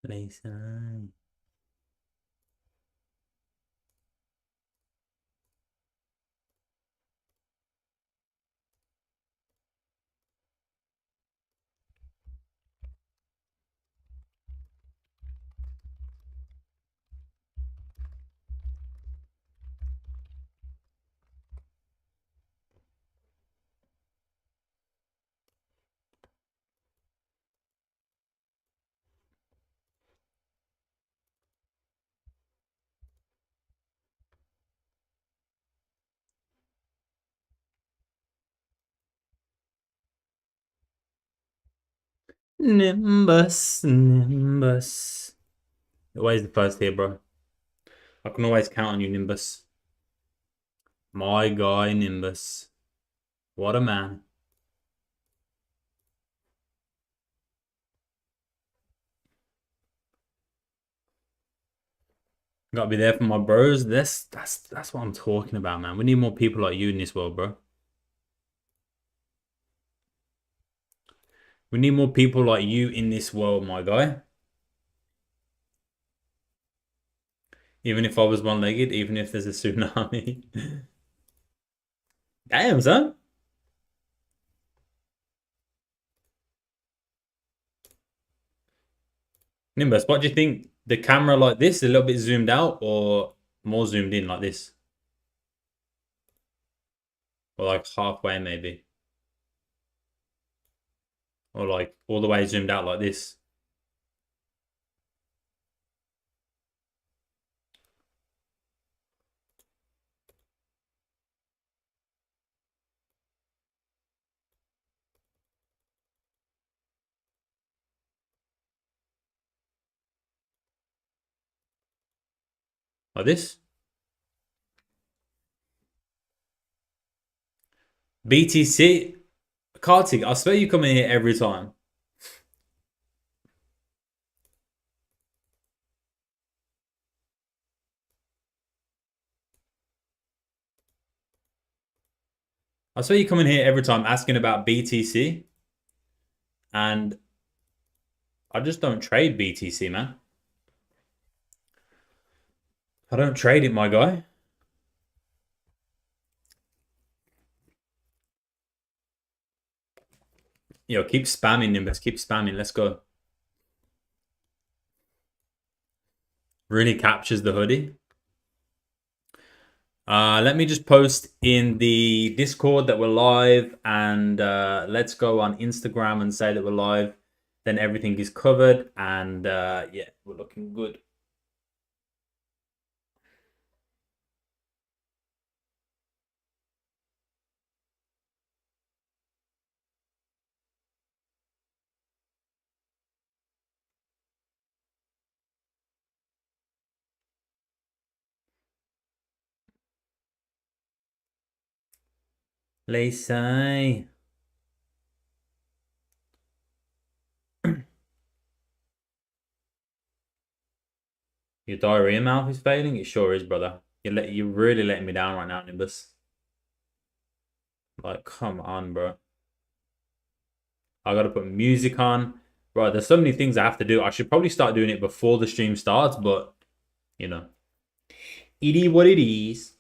Listen. Nimbus, Nimbus. Always the first here, bro. I can always count on you, Nimbus. My guy, Nimbus. What a man. Gotta be there for my bros. That's what I'm talking about, man. We need more people like you in this world, bro. We need more people like you in this world, my guy. Even if I was one-legged, even if there's a tsunami. Damn, son. Nimbus, what do you think? The camera like this, a little bit zoomed out, or more zoomed in like this? Or like halfway, maybe? Or like all the way zoomed out like this? Like this? BTC? Kartik, I swear you come in here every time. I swear you come in here every time asking about BTC. And I just don't trade BTC, man. I don't trade it, my guy. Yo, keep spamming, Nimbus. Keep spamming. Let's go. Really captures the hoodie. Let me just post in the Discord that we're live, and let's go on Instagram and say that we're live. Then everything is covered, and yeah, we're looking good. Lacey. Your diarrhea mouth is failing? It sure is, brother. You're really letting me down right now, Nimbus. Like, come on, bro. I gotta put music on. Bro, there's so many things I have to do. I should probably start doing it before the stream starts, but, you know. It is what it is.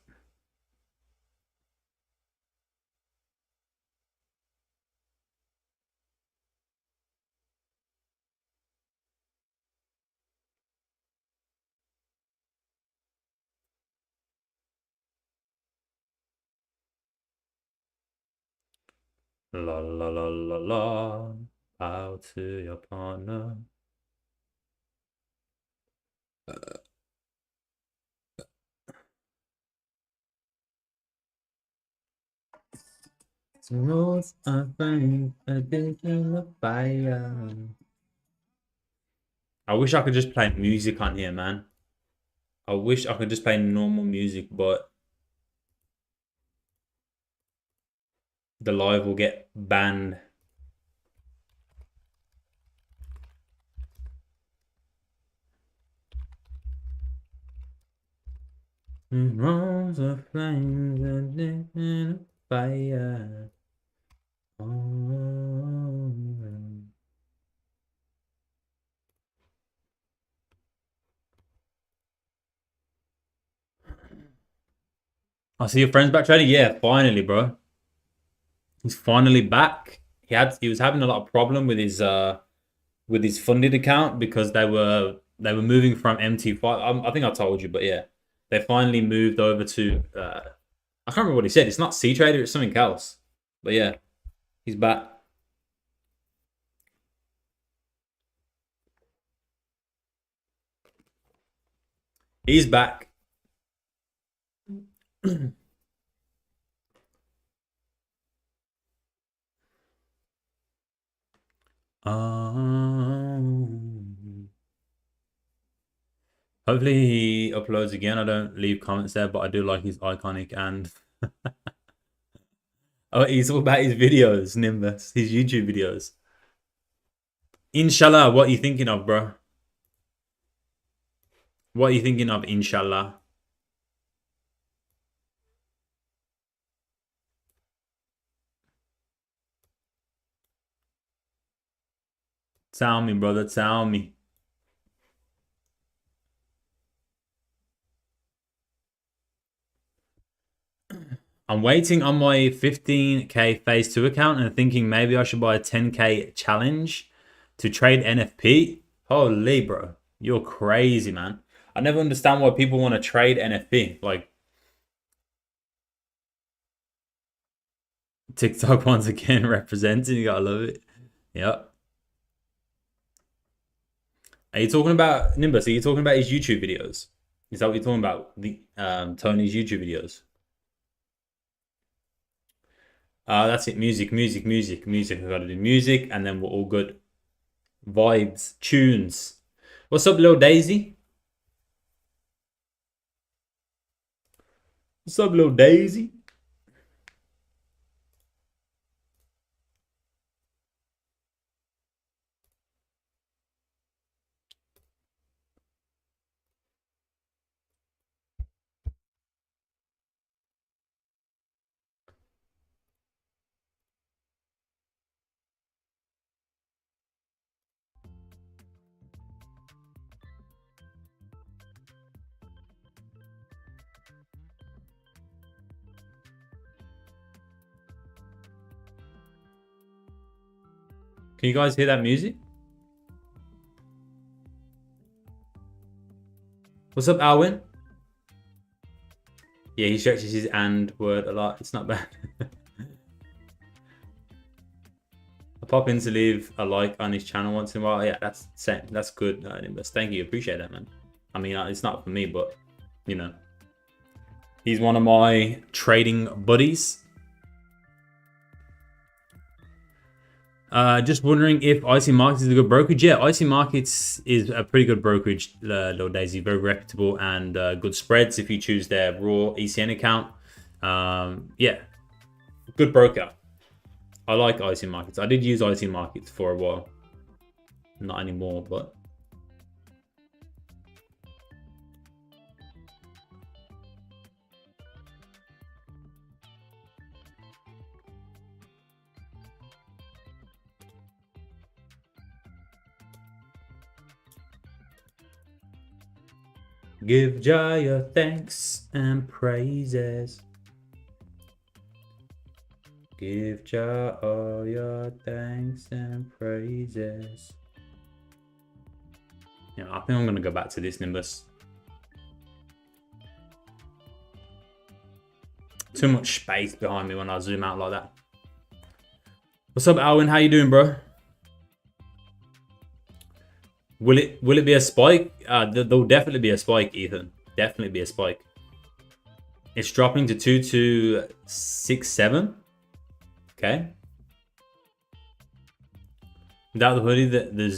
La la la la la. Bow to your partner. Rose are fine, a bit of fire. I wish I could just play music on here, man. I wish I could just play normal music, but the live will get banned. Rose are flames, a bit of fire. Oh. I see your friend's back trading. Yeah, finally, bro. He's finally back. He was having a lot of problem with his funded account because they were moving from MT5. I think I told you, but yeah, they finally moved over to I can't remember what he said. It's not C Trader, it's something else. But yeah, he's back. He's back. Hopefully he uploads again. I don't leave comments there, but I do like his iconic and oh, he's all about his videos, Nimbus, his YouTube videos. Inshallah, what are you thinking of, bro? What are you thinking of, inshallah? Tell me, brother, tell me. I'm waiting on my 15k phase 2 account and thinking maybe I should buy a 10k challenge to trade NFP. Holy, bro. You're crazy, man. I never understand why people want to trade NFP. Like, TikTok once again representing. You gotta love it. Yep. Are you talking about Nimbus? Are you talking about his YouTube videos? Is that what you're talking about? The Tony's YouTube videos. That's it. Music, music, music, music. I gotta do music, and then we're all good. Vibes, tunes. What's up, little Daisy? What's up, little Daisy? Can you guys hear that music? What's up, Alwyn? Yeah, he stretches his and word a lot. It's not bad. I pop in to leave a like on his channel once in a while. Yeah, that's good. Nimbus. Thank you. Appreciate that, man. I mean, it's not for me, but you know, he's one of my trading buddies. Just wondering if IC Markets is a good brokerage. Yeah, IC Markets is a pretty good brokerage, Lil Daisy. Very reputable and good spreads if you choose their raw ECN account. Yeah, good broker. I like IC Markets. I did use IC Markets for a while. Not anymore, but... Give Jah your thanks and praises. Give Jah all your thanks and praises. Yeah, I think I'm going to go back to this Nimbus. Too much space behind me when I zoom out like that. What's up, Alwyn? How you doing, bro? Will it be a spike? There'll definitely be a spike, Ethan. Definitely be a spike. It's dropping to 2267. Okay. Without the hoodie, this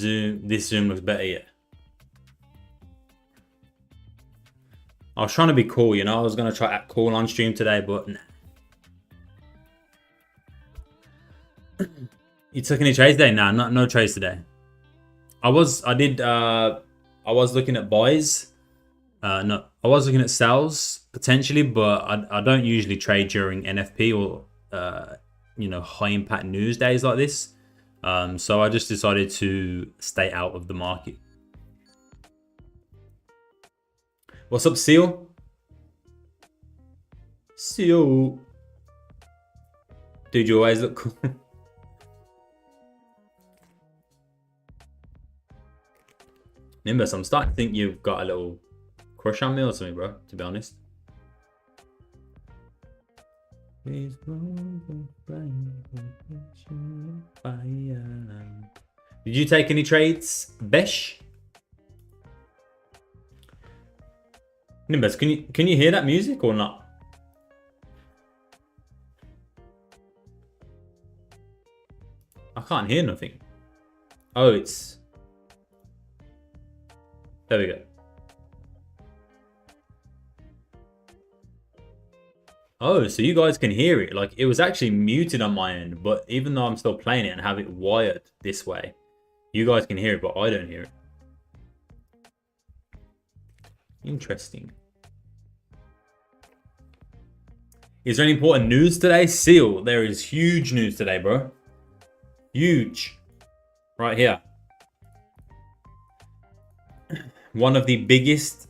zoom looks better yet. I was trying to be cool, you know. I was gonna try act cool on stream today, but nah. You took any trades today? Nah, no trades today. I was looking at buys. No, I was looking at sells potentially, but I don't usually trade during NFP or you know, high impact news days like this. So I just decided to stay out of the market. What's up, Seal? See you. Dude, you always look cool. Nimbus, I'm starting to think you've got a little crush on me or something, bro, to be honest. Did you take any trades, Besh? Nimbus, can you hear that music or not? I can't hear nothing. Oh, it's... There we go. Oh, so you guys can hear it. Like, it was actually muted on my end, but even though I'm still playing it and have it wired this way, you guys can hear it, but I don't hear it. Interesting. Is there any important news today? Seal, there is huge news today, bro. Huge. Right here. One of the biggest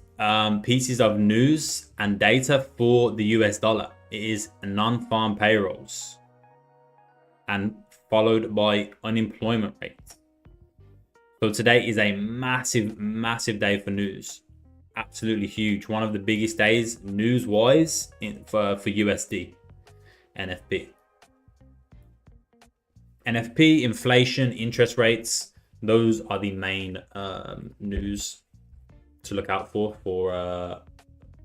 pieces of news and data for the US dollar. It is non-farm payrolls and followed by unemployment rate. So today is a massive, massive day for news. Absolutely huge. One of the biggest days news-wise for USD, NFP. NFP, inflation, interest rates. Those are the main news to look out for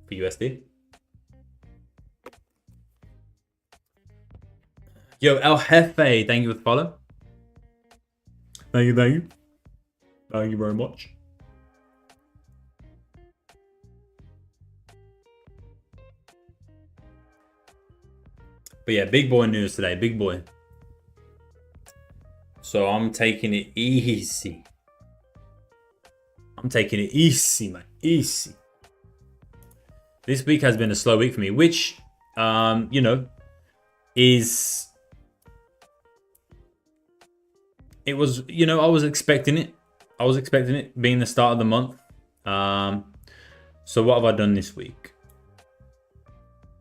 USD. Yo, El Jefe, thank you for the follow. Thank you, thank you. Thank you very much. But yeah, big boy news today, big boy. So I'm taking it easy. I'm taking it easy, man, easy. This week has been a slow week for me, which, you know, is... It was, you know, I was expecting it. I was expecting it being the start of the month. So what have I done this week?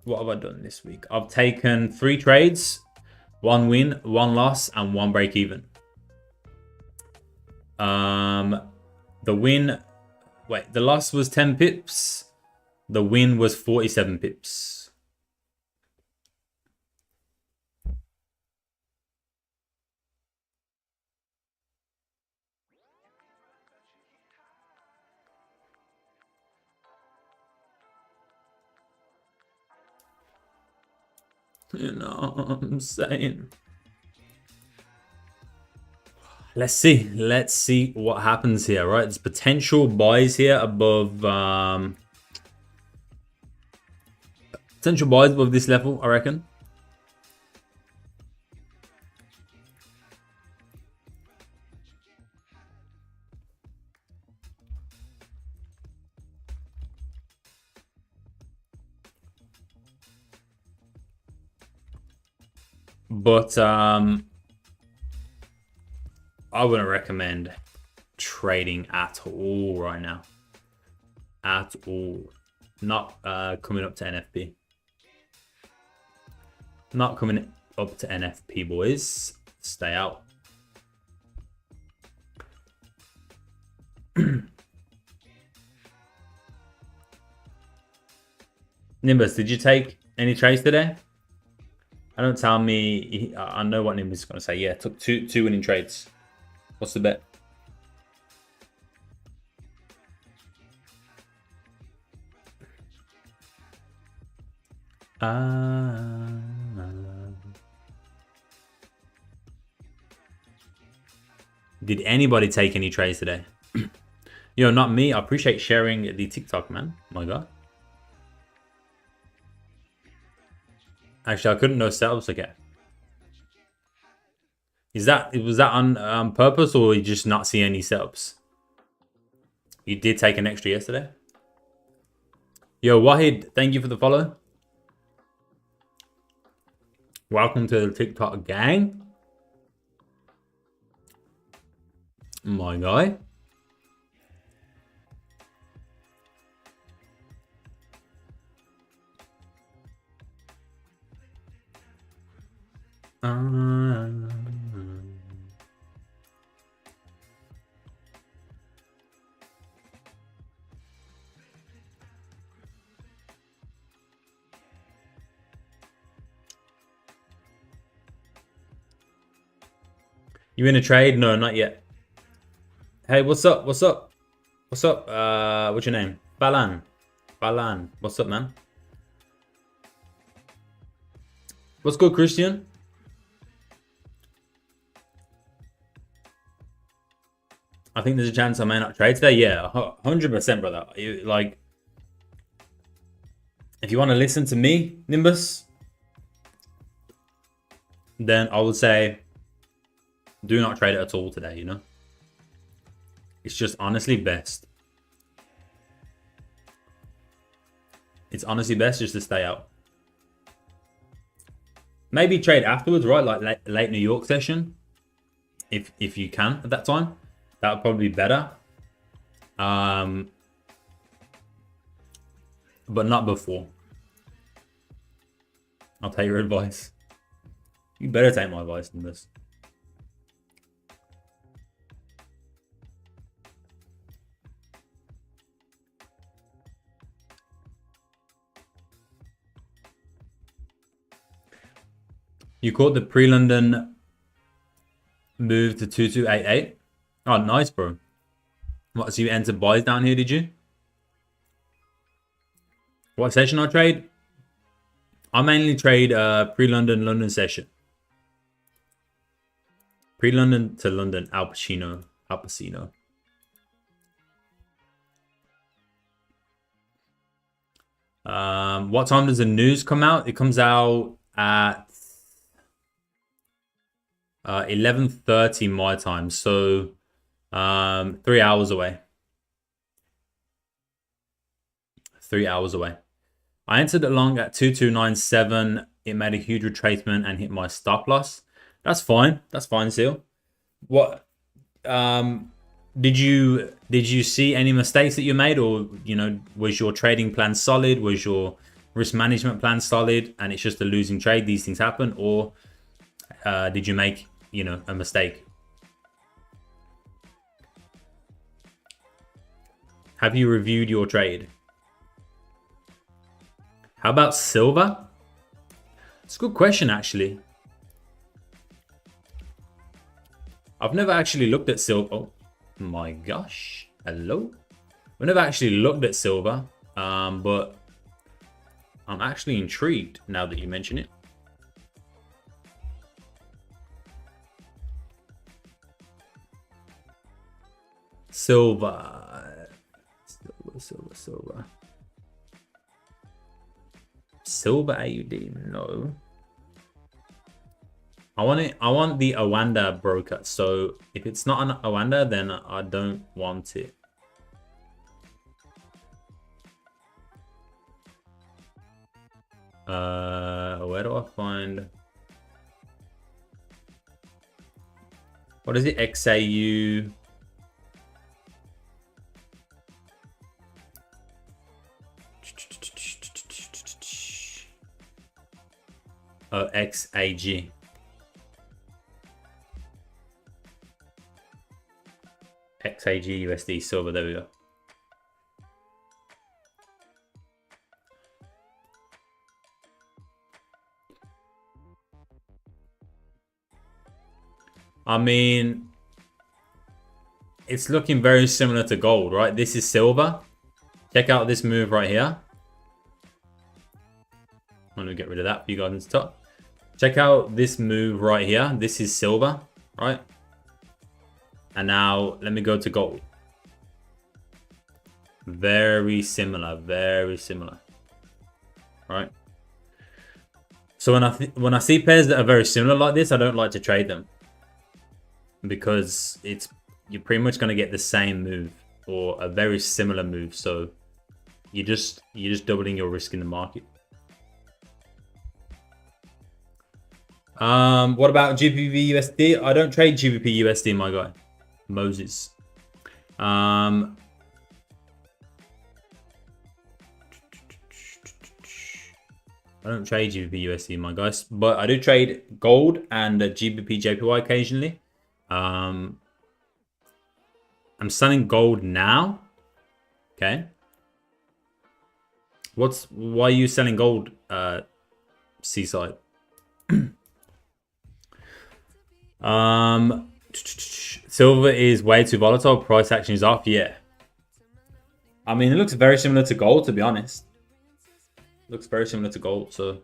What have I done this week? I've taken 3 trades, 1 win, 1 loss, and 1 break even. The loss was 10 pips. The win was 47 pips. You know what I'm saying? Let's see. Let's see what happens here, right? There's potential buys here above... potential buys above this level, I reckon. But I wouldn't recommend trading at all right now. At all. Not coming up to NFP. Not coming up to NFP, boys. Stay out. Nimbus, did you take any trades today? Don't tell me. I know what Nimbus is going to say. Yeah, took two winning trades. What's the bet? Did anybody take any trades today? Yo, not me. I appreciate sharing the TikTok, man. My God. Actually, I couldn't know setups again. Was that on purpose, or you just not see any setups? You did take an extra yesterday. Yo, Wahid, thank you for the follow. Welcome to the TikTok gang. My guy. You in a trade? No, not yet. Hey, what's up? What's up? What's up? What's your name? Balan. Balan. What's up, man? What's good, Christian? I think there's a chance I may not trade today. Yeah, 100%, brother. Like, if you want to listen to me, Nimbus, then I would say do not trade it at all today, you know? It's just honestly best. It's honestly best just to stay out. Maybe trade afterwards, right? Like late New York session. If you can at that time. That would probably be better. But not before. I'll take your advice. You better take my advice in this. You caught the pre-London move to 2288. Oh, nice, bro. What, so you entered buys down here, did you? What session I trade? I mainly trade pre-London, London session. Pre-London to London, Al Pacino. What time does the news come out? It comes out at 11:30 my time, so 3 hours away. 3 hours away. I entered it long at 2297. It made a huge retracement and hit my stop loss. That's fine. That's fine, Seal. What did you see any mistakes that you made, or was your trading plan solid? Was your risk management plan solid and it's just a losing trade? These things happen. Or did you make a mistake? Have you reviewed your trade? How about silver? It's a good question, actually. I've never actually looked at silver. Oh my gosh. Hello? I've never actually looked at silver, but I'm actually intrigued now that you mention it. Silver. Silver AUD, no. I want the Awanda broker. So if it's not an Awanda, then I don't want it. Where do I find? What is it? XAU. Oh, XAG. XAG USD silver, there we go. I mean, it's looking very similar to gold, right? This is silver. Check out this move right here. I'm gonna get rid of that for you guys on the top. Check out this move right here. This is silver, right? And now let me go to gold. Very similar, right? So when I see pairs that are very similar like this, I don't like to trade them, because you're pretty much gonna get the same move or a very similar move. So you're just doubling your risk in the market. What about GBP USD? I don't trade GBP USD, my guy. Moses. I don't trade GBP USD, my guys, but I do trade gold and GBP JPY occasionally. I'm selling gold now. Okay. Why are you selling gold, Seaside? Silver is way too volatile. Price action is off. Yeah. I mean, it looks very similar to gold, to be honest. Looks very similar to gold, so.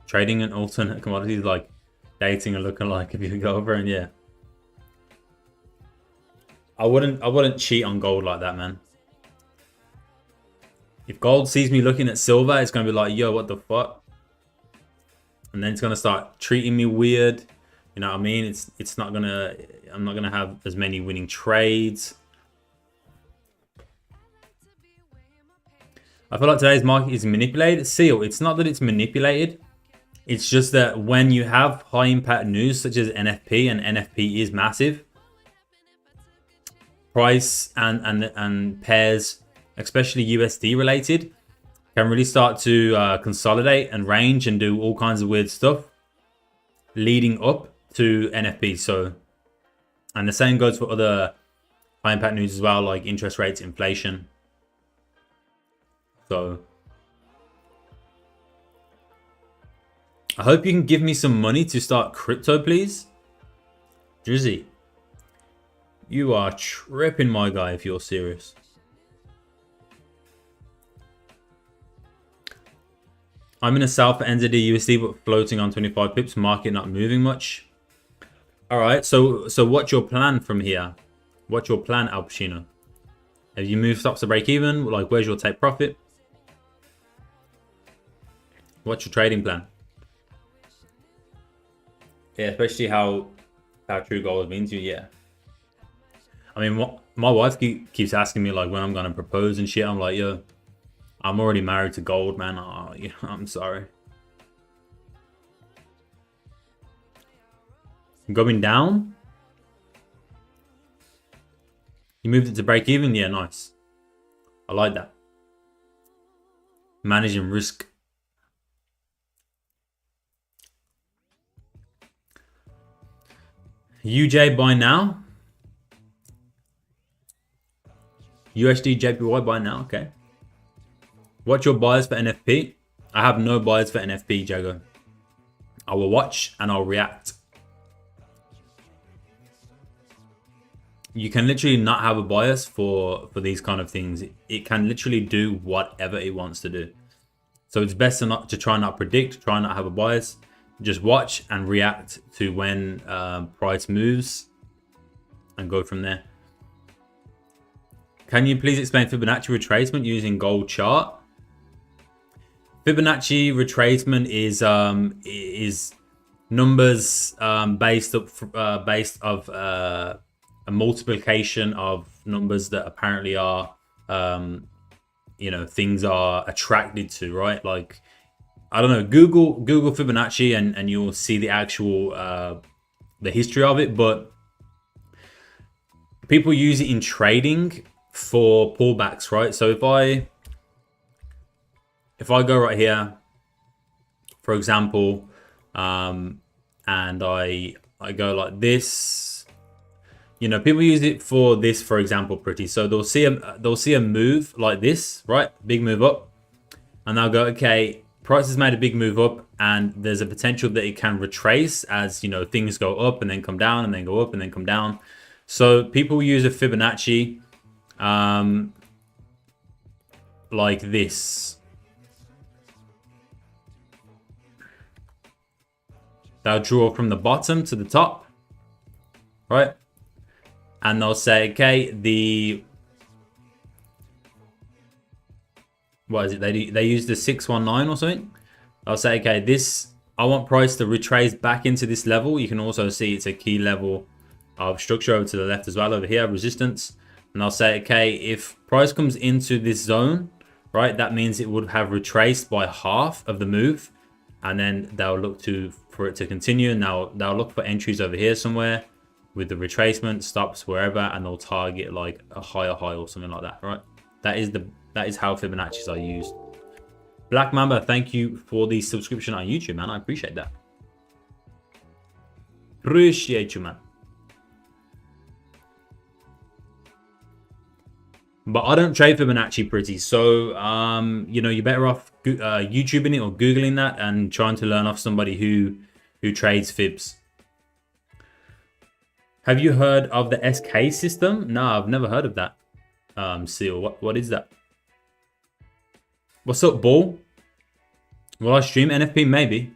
Trading an alternate commodities like dating and looking like if you go over and yeah. I wouldn't cheat on gold like that, man. If gold sees me looking at silver, it's gonna be like, yo, what the fuck? And then it's gonna start treating me weird. You know what I mean? It's not gonna, I'm not gonna have as many winning trades. I feel like today's market is manipulated. Seal, it's not that it's manipulated. It's just that when you have high impact news such as NFP, and NFP is massive, price and pairs, especially USD related, can really start to consolidate and range and do all kinds of weird stuff leading up to NFP. So, and the same goes for other high impact news as well, like interest rates, inflation. So I hope you can give me some money to start crypto, please. Drizzy, you are tripping, my guy, if you're serious. I'm in a sell for NZD USD, but floating on 25 pips. Market not moving much. All right, so what's your plan from here? What's your plan, Al Pacino? Have you moved stops to break even? Like, where's your take profit? What's your trading plan? Yeah, especially how true gold has been to you. Yeah. I mean, my wife keeps asking me like when I'm gonna propose and shit. I'm like, yo, I'm already married to gold, man. Oh, yeah, I'm sorry. Going down. You moved it to break even. Yeah, nice. I like that. Managing risk. UJ buy now. USD JPY buy now. Okay. What's your buyers for NFP? I have no buyers for NFP, Jago. I will watch and I'll react. You can literally not have a bias for these kind of things. It can literally do whatever it wants to do. So it's best to try not predict, try not have a bias. Just watch and react to when price moves and go from there. Can you please explain Fibonacci retracement using gold chart? Fibonacci retracement is numbers based of a multiplication of numbers that apparently are you know, things are attracted to, right? Like, I don't know, Google Fibonacci and you'll see the actual the history of it, but people use it in trading for pullbacks, right? So if I go right here, for example, and I go like this, you know, people use it for this, for example, pretty. So they'll see a move like this, right? Big move up, and they'll go, okay, price has made a big move up, and there's a potential that it can retrace as, you know, things go up and then come down and then go up and then come down. So people use a Fibonacci like this. They'll draw from the bottom to the top, right? And they'll say, okay, what is it? They use the 619 or something. I'll say, okay, this, I want price to retrace back into this level. You can also see it's a key level of structure over to the left as well over here, resistance. and I'll say, okay, if price comes into this zone, right, that means it would have retraced by half of the move, and then they'll look for it to continue. Now they'll look for entries over here somewhere with the retracement, stops wherever, and they'll target like a higher high or something like that, right? That is how Fibonacci's are used. Black Mamba, thank you for the subscription on YouTube, man. I appreciate that. Appreciate you, man. But I don't trade Fibonacci pretty, so you know, you're better off YouTubing it or Googling that and trying to learn off somebody who trades fibs. Have you heard of the SK system? No, I've never heard of that. Seal, what is that? What's up, Bull? Will I stream NFP?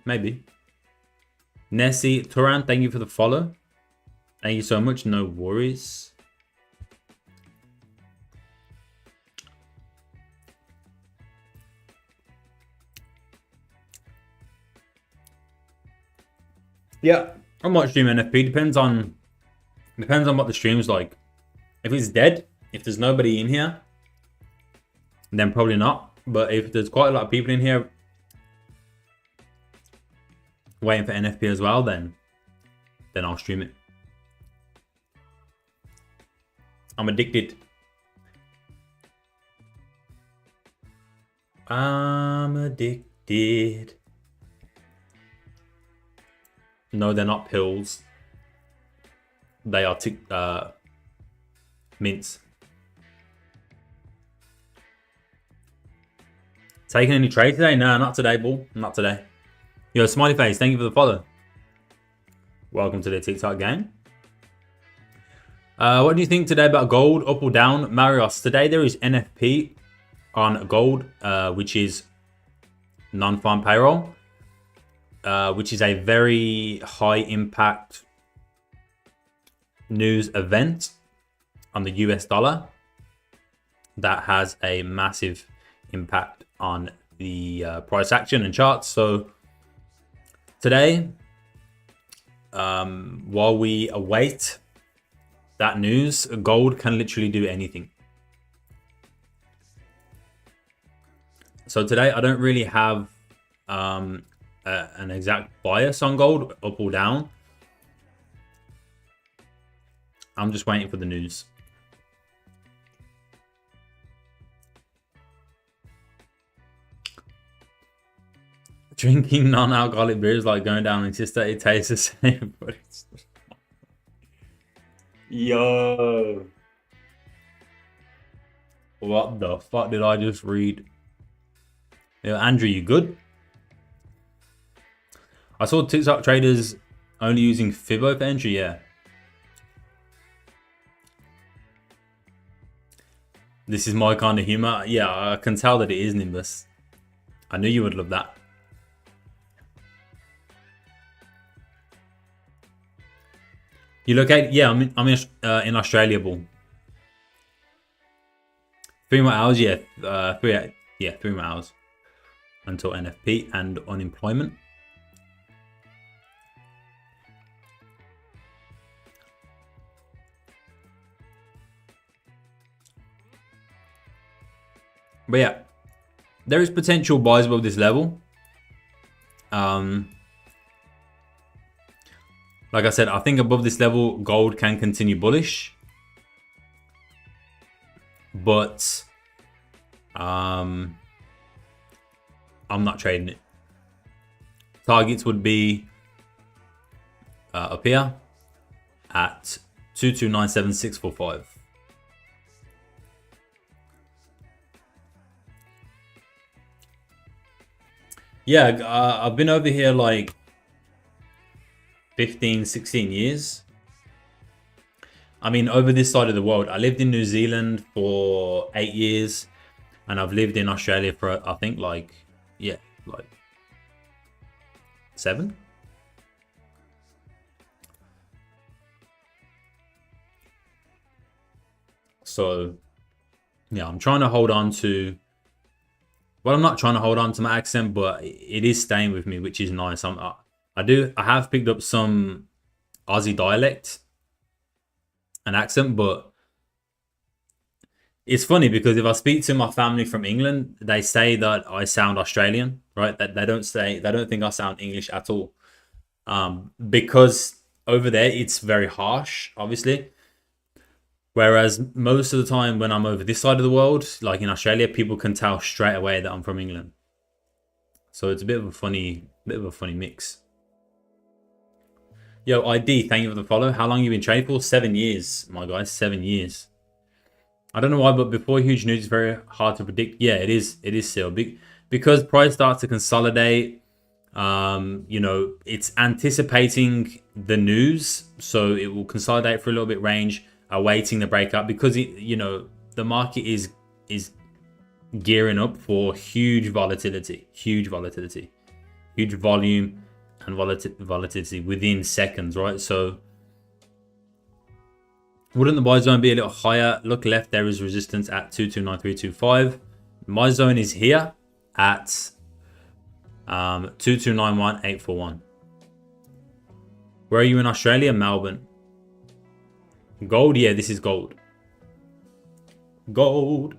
Maybe. Nessie Turan, thank you for the follow. Thank you so much. No worries. Yeah, I might stream NFP. Depends on what the stream's like. If it's dead, if there's nobody in here, then probably not. But if there's quite a lot of people in here waiting for NFP as well, then I'll stream it. I'm addicted. I'm addicted. No, they're not pills. They are mints. Taking any trade today? No, not today, Bull. Not today. Yo, Smiley Face, thank you for the follow. Welcome to the TikTok game. What do you think today about gold, up or down? Marios, today there is NFP on gold, which is non-farm payroll, which is a very high impact news event on the US dollar that has a massive impact on the price action and charts. So today, while we await that news, gold can literally do anything. So today I don't really have an exact bias on gold, up or down. I'm just waiting for the news. Drinking non-alcoholic beers like going down in sister, it tastes the same, but it's... Yo. What the fuck did I just read? Yo, Andrew, you good? I saw TikTok traders only using Fibo for entry, yeah. This is my kind of humor. Yeah, I can tell that it is, Nimbus. I knew you would love that. You locate? Yeah, I'm in Australia, Bull. 3 more hours, yeah. 3 more hours until NFP and unemployment. But yeah, there is potential buys above this level. Like I said, I think above this level, gold can continue bullish. But I'm not trading it. Targets would be up here at 2297645. Yeah, I've been over here like 15, 16 years. I mean, over this side of the world. I lived in New Zealand for 8 years. And I've lived in Australia for, I think, like 7. So, yeah, I'm trying to hold on to... Well, I'm not trying to hold on to my accent, but it is staying with me, which is nice. I have picked up some Aussie dialect and accent, but It's funny because if I speak to my family from England, they say that I sound Australian, right? That they don't think I sound English at all. Because over there it's very harsh, obviously. Whereas most of the time when I'm over this side of the world, like in Australia, people can tell straight away that I'm from England. So it's a bit of a funny mix. Yo, ID, thank you for the follow. How long you been trading for? 7 years, my guys, 7 years. I don't know why, but before huge news, it's very hard to predict. Yeah, it is. It is still big because price starts to consolidate. You know, it's anticipating the news, so it will consolidate for a little bit range, awaiting the breakup because you know, the market is gearing up for huge volatility, huge volume, and volatility within seconds, right? So wouldn't the buy zone be a little higher? Look left, there is resistance at 229325. My zone is here at 2291841. Where are you in Australia? Melbourne. Gold? Yeah, this is gold. Gold.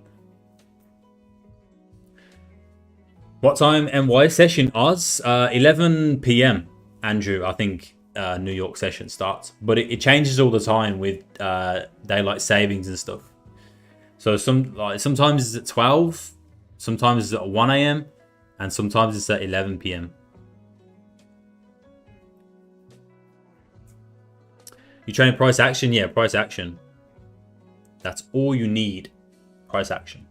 What time NY session Oz? 11 p.m. Andrew, I think New York session starts. But it changes all the time with daylight savings and stuff. So sometimes it's at 12, sometimes it's at 1 a.m. and sometimes it's at 11 p.m. You training price action? Yeah, price action. That's all you need. Price action.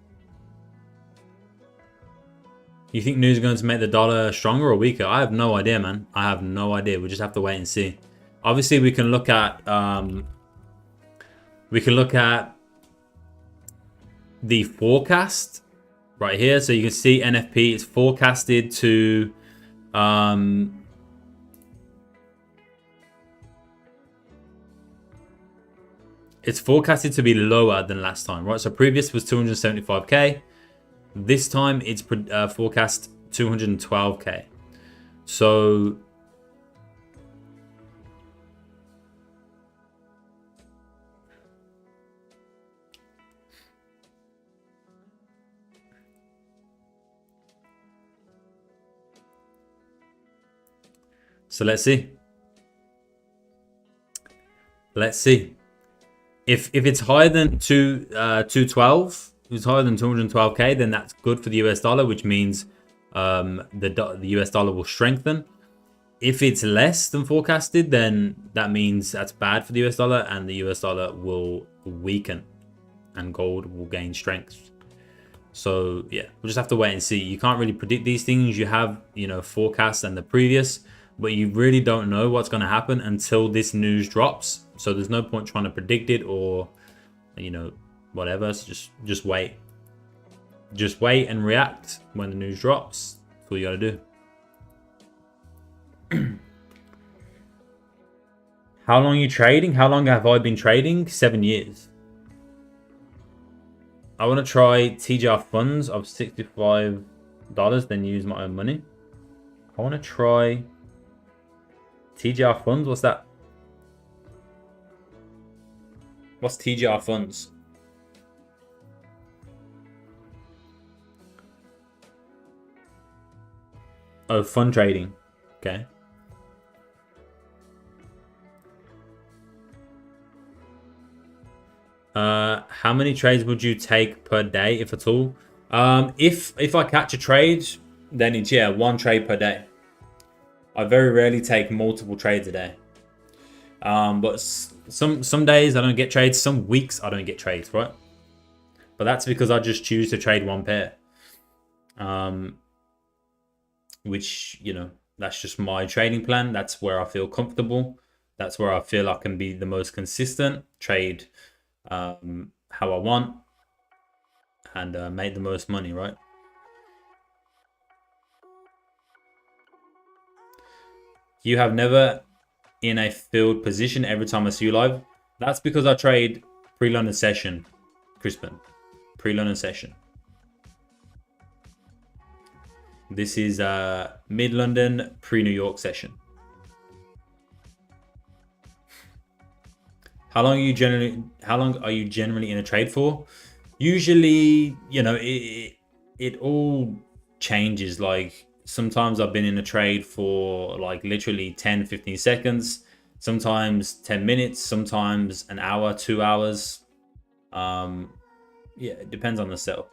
You think news is going to make the dollar stronger or weaker? I have no idea, man. I have no idea. We just have to wait and see. Obviously, we can look at the forecast right here. So you can see NFP is forecasted to it's forecasted to be lower than last time, right? So previous was 275k. This time it's forecast 212k. So let's see. Let's see. If it's higher than 212, if it's higher than 212k, then that's good for the US dollar, which means the US dollar will strengthen. If it's less than forecasted, then that means that's bad for the US dollar, and the US dollar will weaken, and gold will gain strength. So yeah, we'll just have to wait and see. You can't really predict these things. You have, you know, forecasts and the previous, but you really don't know what's going to happen until this news drops. So there's no point trying to predict it or, you know, whatever. So just wait. Just wait and react when the news drops. That's all you got to do. How long are you trading? How long have I been trading? 7 years. I want to try TGR funds of $65, then use my own money. I want to try TGR funds. What's that? What's TGR funds? Oh, fund trading. Okay. How many trades would you take per day, if at all? If I catch a trade, then it's, yeah, one trade per day. I very rarely take multiple trades a day. But some days I don't get trades. Some weeks I don't get trades, right? But that's because I just choose to trade one pair. Which, you know, that's just my trading plan. That's where I feel comfortable. That's where I feel I can be the most consistent, trade how I want, and make the most money, right? You have never in a filled position every time I see you live. That's because I trade pre-London session, Crispin. Pre-London session. This is mid-London, pre-New York session. How long are you generally in a trade for? Usually, you know, it all changes. Like sometimes I've been in a trade for like literally 10-15 seconds, sometimes 10 minutes, sometimes an hour, 2 hours. Yeah, it depends on the setup.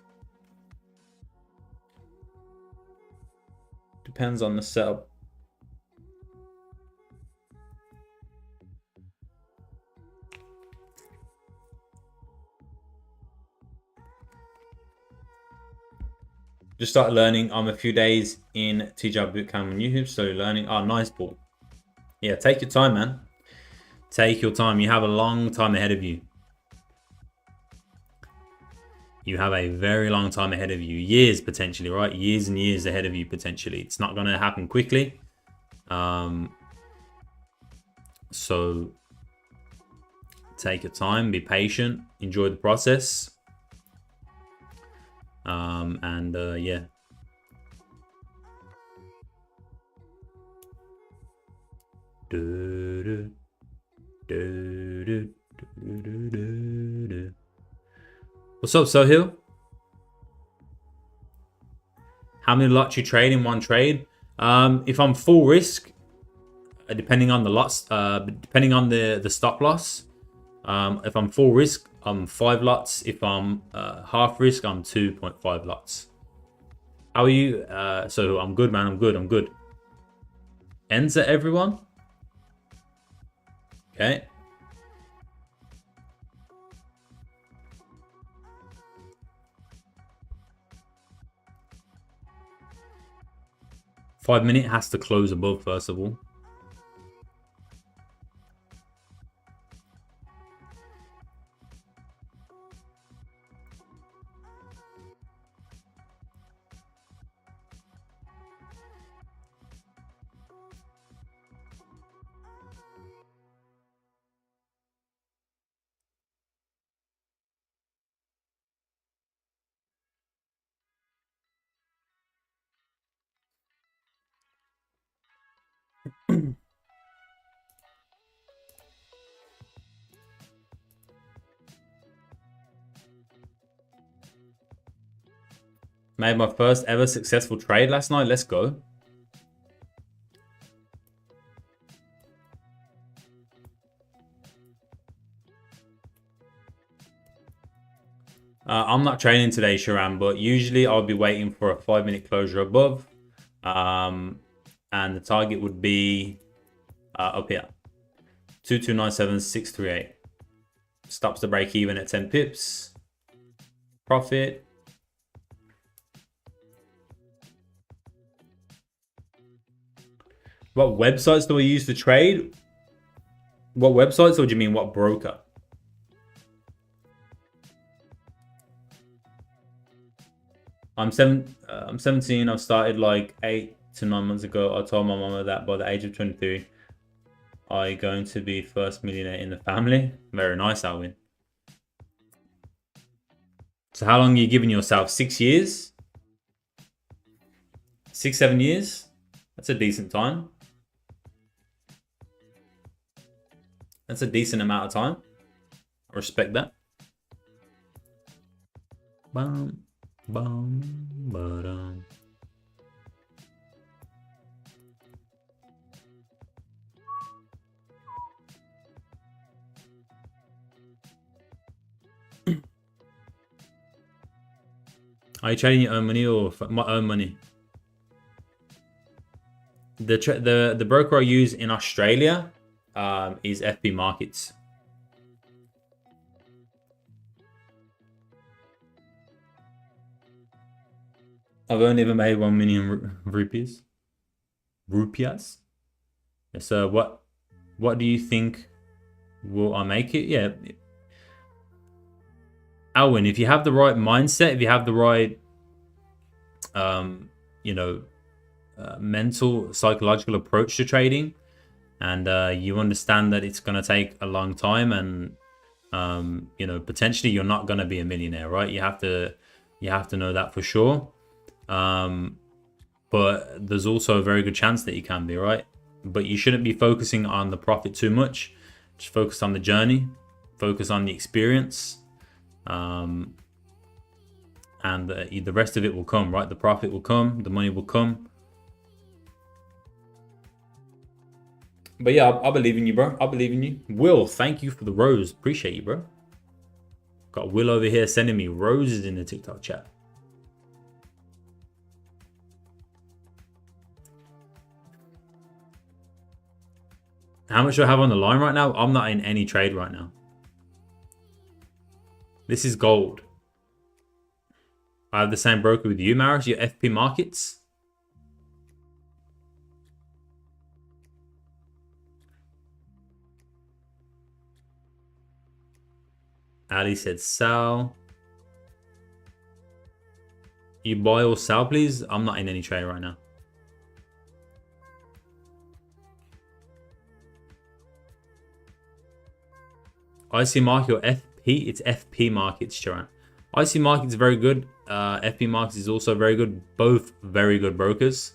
Depends on the setup. Just started learning. I'm a few days in TJ Bootcamp on YouTube, slowly learning. Oh, nice ball. Yeah, take your time, man. Take your time. You have a long time ahead of you. You have a very long time ahead of you. Years, potentially, right? Years and years ahead of you, potentially. It's not going to happen quickly. So take your time, be patient, enjoy the process. Yeah. What's up, Sohil? How many lots you trade in one trade? If I'm full risk, depending on the lots, depending on the stop loss. If I'm full risk, I'm 5 lots. If I'm half risk, I'm 2.5 lots. How are you? So I'm good, man. I'm good. Enter everyone. Okay. Five minute has to close above first of all. Made my first ever successful trade last night. Let's go. I'm not trading today, Sharam, but usually I'll be waiting for a 5 minute closure above. And the target would be up here. 2297,638. Stops the break even at 10 pips. Profit. What websites do we use to trade? What websites, or do you mean what broker? I'm 17. I've started like 8 to 9 months ago. I told my mama that by the age of 23, I'm going to be first millionaire in the family. Very nice, Alwin. So how long are you giving yourself? 6 years? 6-7 years? That's a decent time. That's a decent amount of time. I respect that. Bum, bum, ba-dum. Are you trading your own money or my own money? The broker I use in Australia is FB Markets. I've only ever made 1 million rupees. Rupias? So what do you think? Will I make it? Yeah. Alwin, if you have the right mindset, if you have the right, mental, psychological approach to trading, and you understand that it's going to take a long time, and potentially you're not going to be a millionaire, right? You have to know that for sure. But there's also a very good chance that you can be, right? But you shouldn't be focusing on the profit too much. Just focus on the journey, focus on the experience. and the rest of it will come, right? The profit will come, the money will come. But yeah, I believe in you, bro. I believe in you. Will, thank you for the rose. Appreciate you, bro. Got Will over here sending me roses in the TikTok chat. How much do I have on the line right now? I'm not in any trade right now. This is gold. I have the same broker with you, Maris, your FP Markets. Ali said sell. You buy or sell, please? I'm not in any trade right now. IC Market or FP? It's FP Markets, Charan. IC Markets is very good. FP Markets is also very good. Both very good brokers.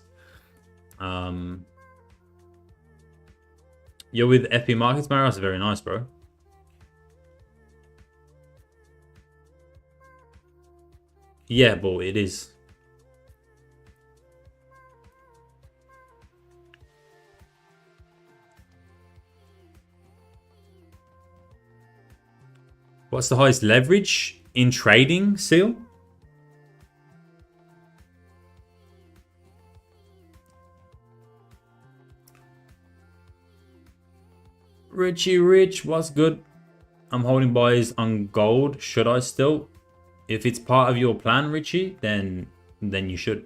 You're with FP Markets, Maris? Very nice, bro. Yeah, but it is. What's the highest leverage in trading, Seal? Richie Rich, what's good? I'm holding buys on gold. Should I still? If it's part of your plan, Richie, then you should.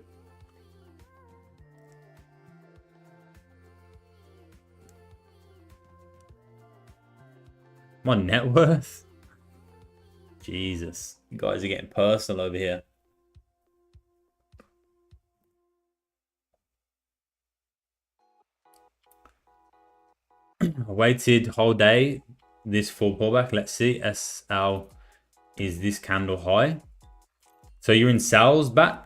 My net worth? Jesus. You guys are getting personal over here. I waited whole day. This full pullback. Let's see. SL is this candle high. So you're in sales back.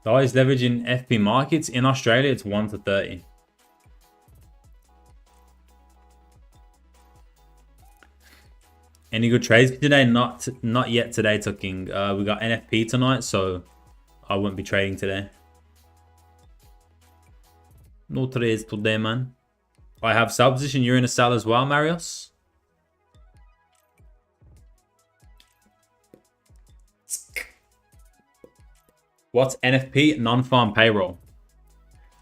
The highest leverage in FP Markets in Australia, it's 1 to 30. Any good trades today? Not yet today, Tucking. We got NFP tonight, so I won't be trading today. No trades today, man. I have sell position. You're in a sell as well, Marius. What's NFP? Non-farm payroll.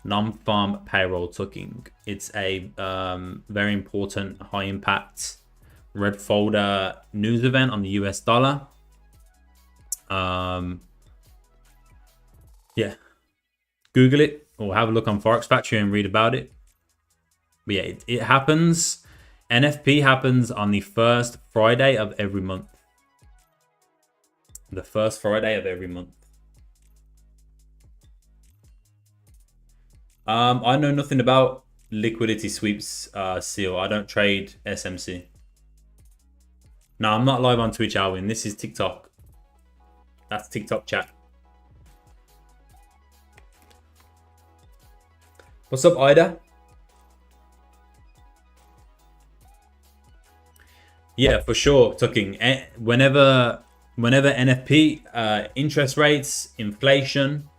Non-farm payroll Tucking. It's a very important, high impact red folder news event on the US dollar. Yeah, Google it or have a look on Forex Factory and read about it. But yeah, it happens. NFP happens on the first Friday of every month. The first Friday of every month. I know nothing about liquidity sweeps, Seal. I don't trade SMC. No, I'm not live on Twitch, Alwyn. This is TikTok. That's TikTok chat. What's up, Ida? Yeah, for sure, Tucking. Whenever NFP, interest rates, inflation,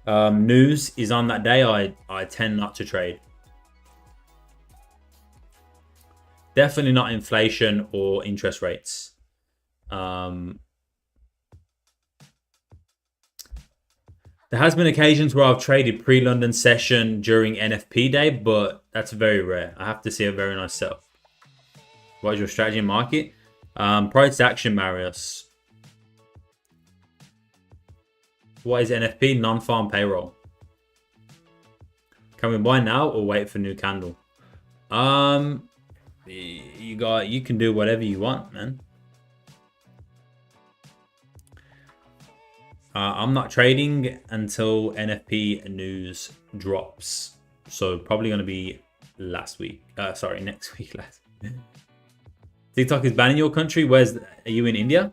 news is on that day, I tend not to trade. Definitely not inflation or interest rates. There has been occasions where I've traded pre-London session during NFP day, but that's very rare. I have to see a very nice setup. What is your strategy in market? Price action, Marius. What is NFP? Non-farm payroll. Can we buy now or wait for new candle? You can do whatever you want, man. I'm not trading until NFP news drops. So probably going to be next week. TikTok is banning your country. Are you in India?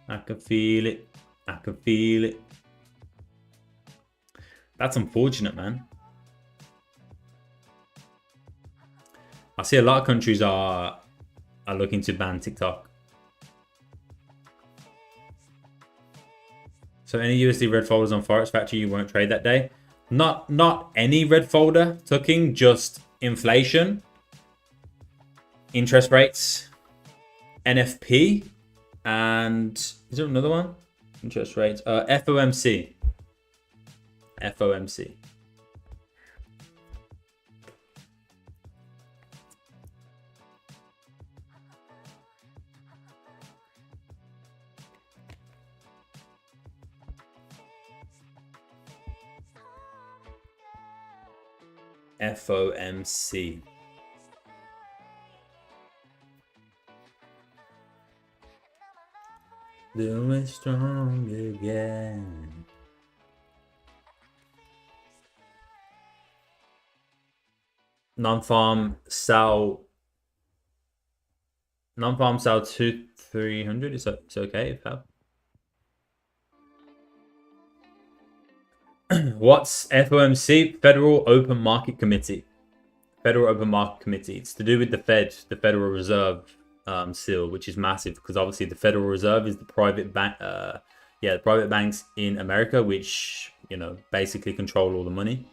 I can feel it. I can feel it. That's unfortunate, man. I see a lot of countries are looking to ban TikTok. So any USD red folders on Forex Factory you won't trade that day? Not any red folder tucking, just inflation, interest rates, NFP, and is there another one? Interest rates, FOMC. FOMC. FOMC. Doing strong again. Non-farm sell 2-300. It's okay if that. What's FOMC? Federal Open Market Committee. Federal Open Market Committee. It's to do with the Fed, the Federal Reserve seal, which is massive because obviously the Federal Reserve is the private bank. The private banks in America, which basically control all the money.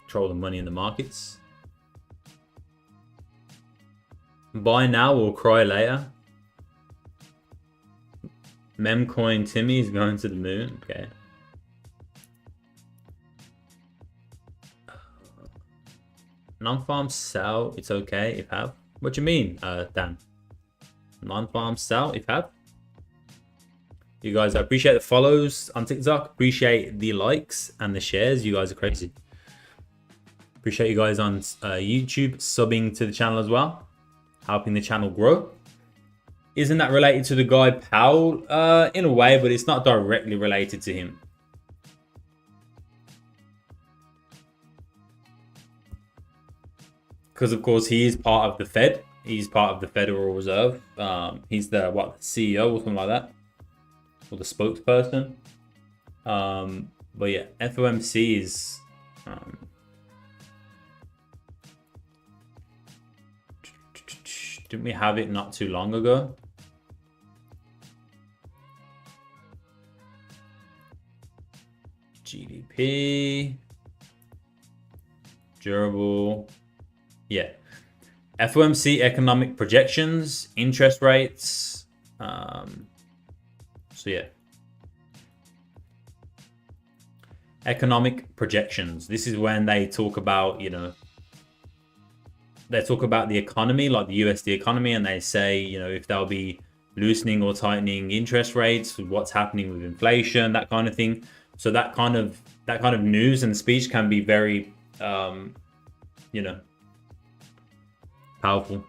Control the money in the markets. Buy now or cry later. Memcoin Timmy is going to the moon. Okay. Non-farm sell. It's okay if have. What do you mean, Dan? Non-farm sell if have. You guys, I appreciate the follows on TikTok. Appreciate the likes and the shares. You guys are crazy. Appreciate you guys on YouTube subbing to the channel as well, helping the channel grow. Isn't that related to the guy Powell? In a way, but it's not directly related to him. Because of course he is part of the Fed. He's part of the Federal Reserve. He's the CEO or something like that, or the spokesperson. But yeah, FOMC is. Didn't we have it not too long ago? GDP. Durable. Yeah. FOMC economic projections, interest rates. So yeah. Economic projections. This is when they talk about, they talk about the economy, like the USD economy, and they say, if they'll be loosening or tightening interest rates, what's happening with inflation, that kind of thing. So that kind of news and speech can be very, powerful.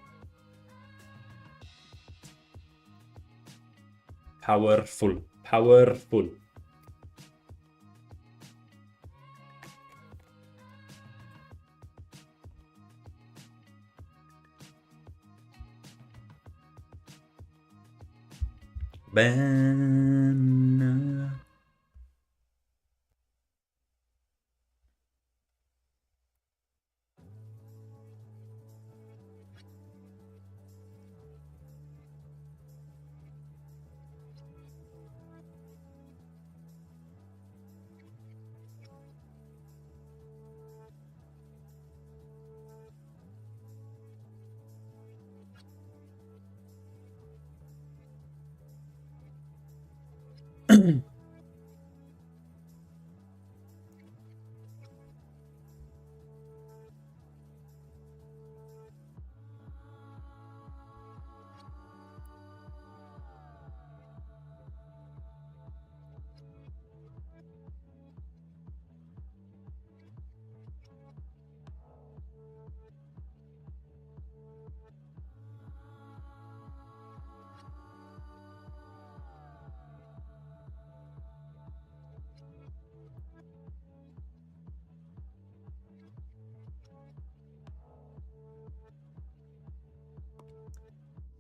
Powerful. Banana.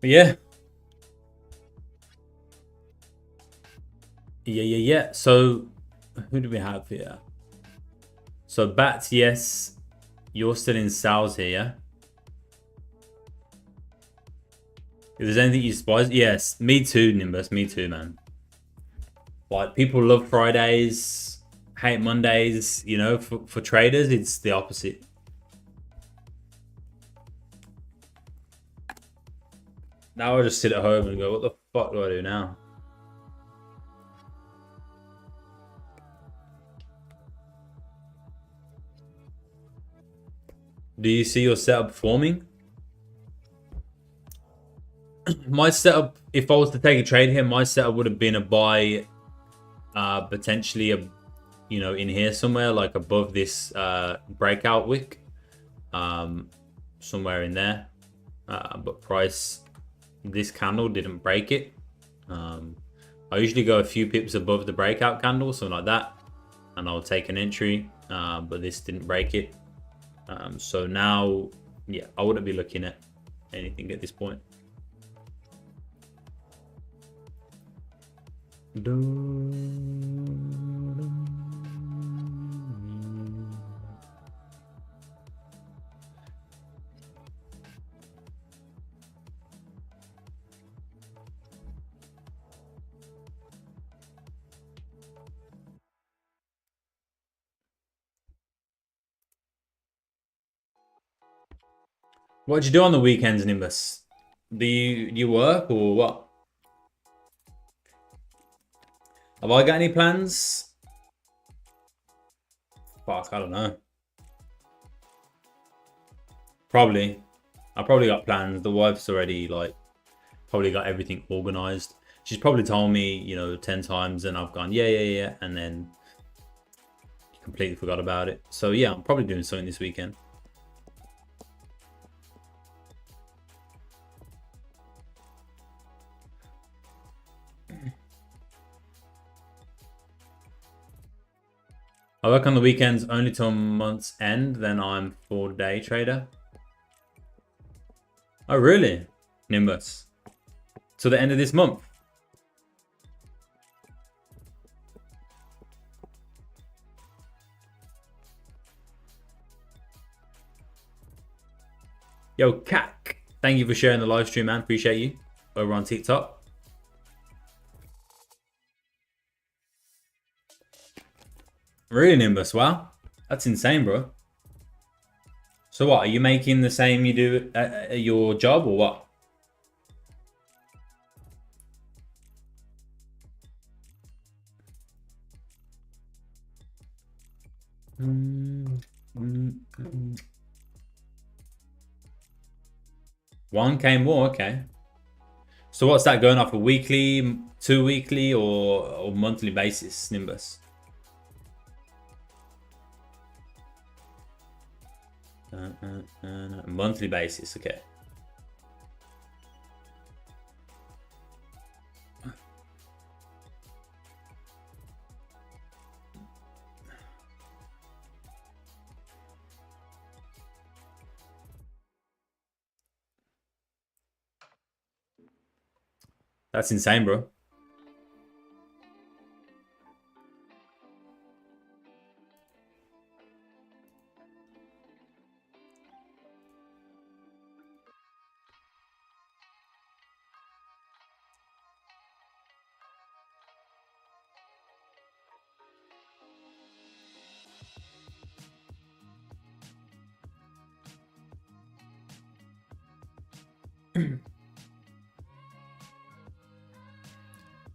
But yeah. Yeah. So who do we have here? So Bats, yes. You're still in sales here, yeah? If there's anything you despise, yes. Me too, Nimbus. Me too, man. Like, people love Fridays, hate Mondays. You know, for traders, it's the opposite. Now I just sit at home and go, what the fuck do I do now? Do you see your setup forming? My setup, if I was to take a trade here, my setup would have been a buy, potentially in here somewhere, like above this breakout wick, somewhere in there. But price, this candle didn't break it. I usually go a few pips above the breakout candle, something like that, and I'll take an entry. But this didn't break it. So now, yeah, I wouldn't be looking at anything at this point. What do you do on the weekends, Nimbus? Do you work or what? Have I got any plans? Fuck, I don't know. Probably. I probably got plans. The wife's already probably got everything organized. She's probably told me, 10 times, and I've gone, yeah, and then completely forgot about it. So yeah, I'm probably doing something this weekend. I work on the weekends only till month's end, then I'm 4-day trader. Oh, really? Nimbus. Till the end of this month? Yo, Kak, thank you for sharing the live stream, man. Appreciate you. Over on TikTok. Really, Nimbus? Wow. That's insane, bro. So what, are you making the same you do at your job or what? $1K more, okay. So what's that going off a weekly, 2 weekly, or monthly basis, Nimbus? Monthly basis, okay. That's insane, bro.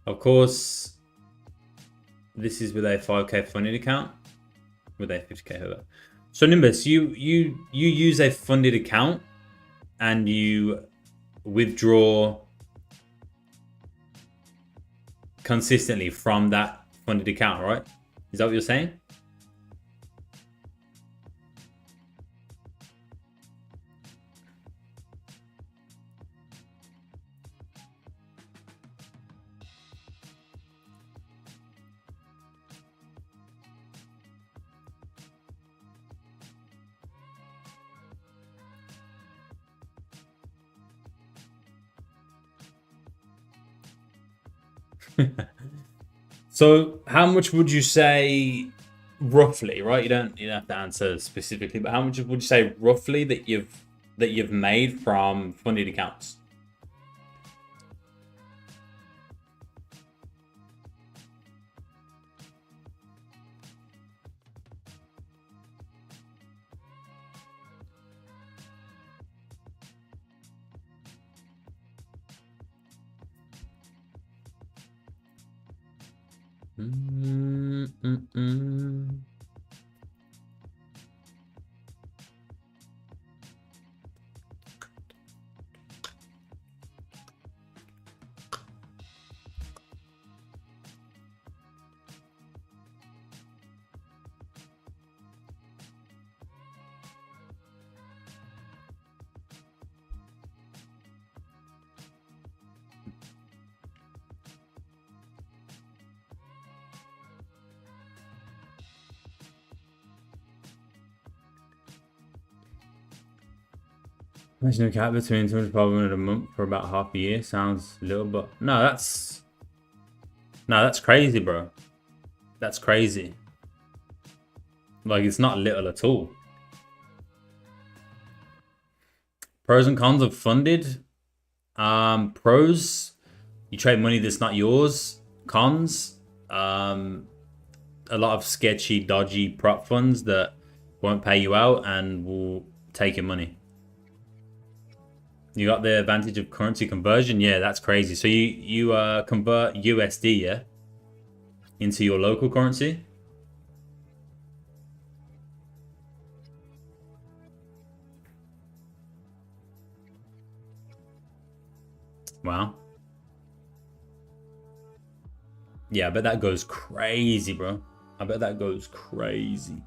Of course, this is with a 5K funded account, with a 50K holder. So Nimbus, you use a funded account and you withdraw consistently from that funded account, right? Is that what you're saying? So how much would you say roughly, right? You don't have to answer specifically, but how much would you say roughly that you've made from funded accounts? Imagine a cat between 200 a month for about half a year. Sounds little, but no, that's crazy, bro. That's crazy. Like, it's not little at all. Pros and cons of funded. Pros, you trade money that's not yours. Cons, a lot of sketchy, dodgy prop funds that won't pay you out and will take your money. You got the advantage of currency conversion. Yeah, that's crazy. So you convert USD, yeah, into your local currency. Wow. Yeah, I bet that goes crazy, bro. I bet that goes crazy.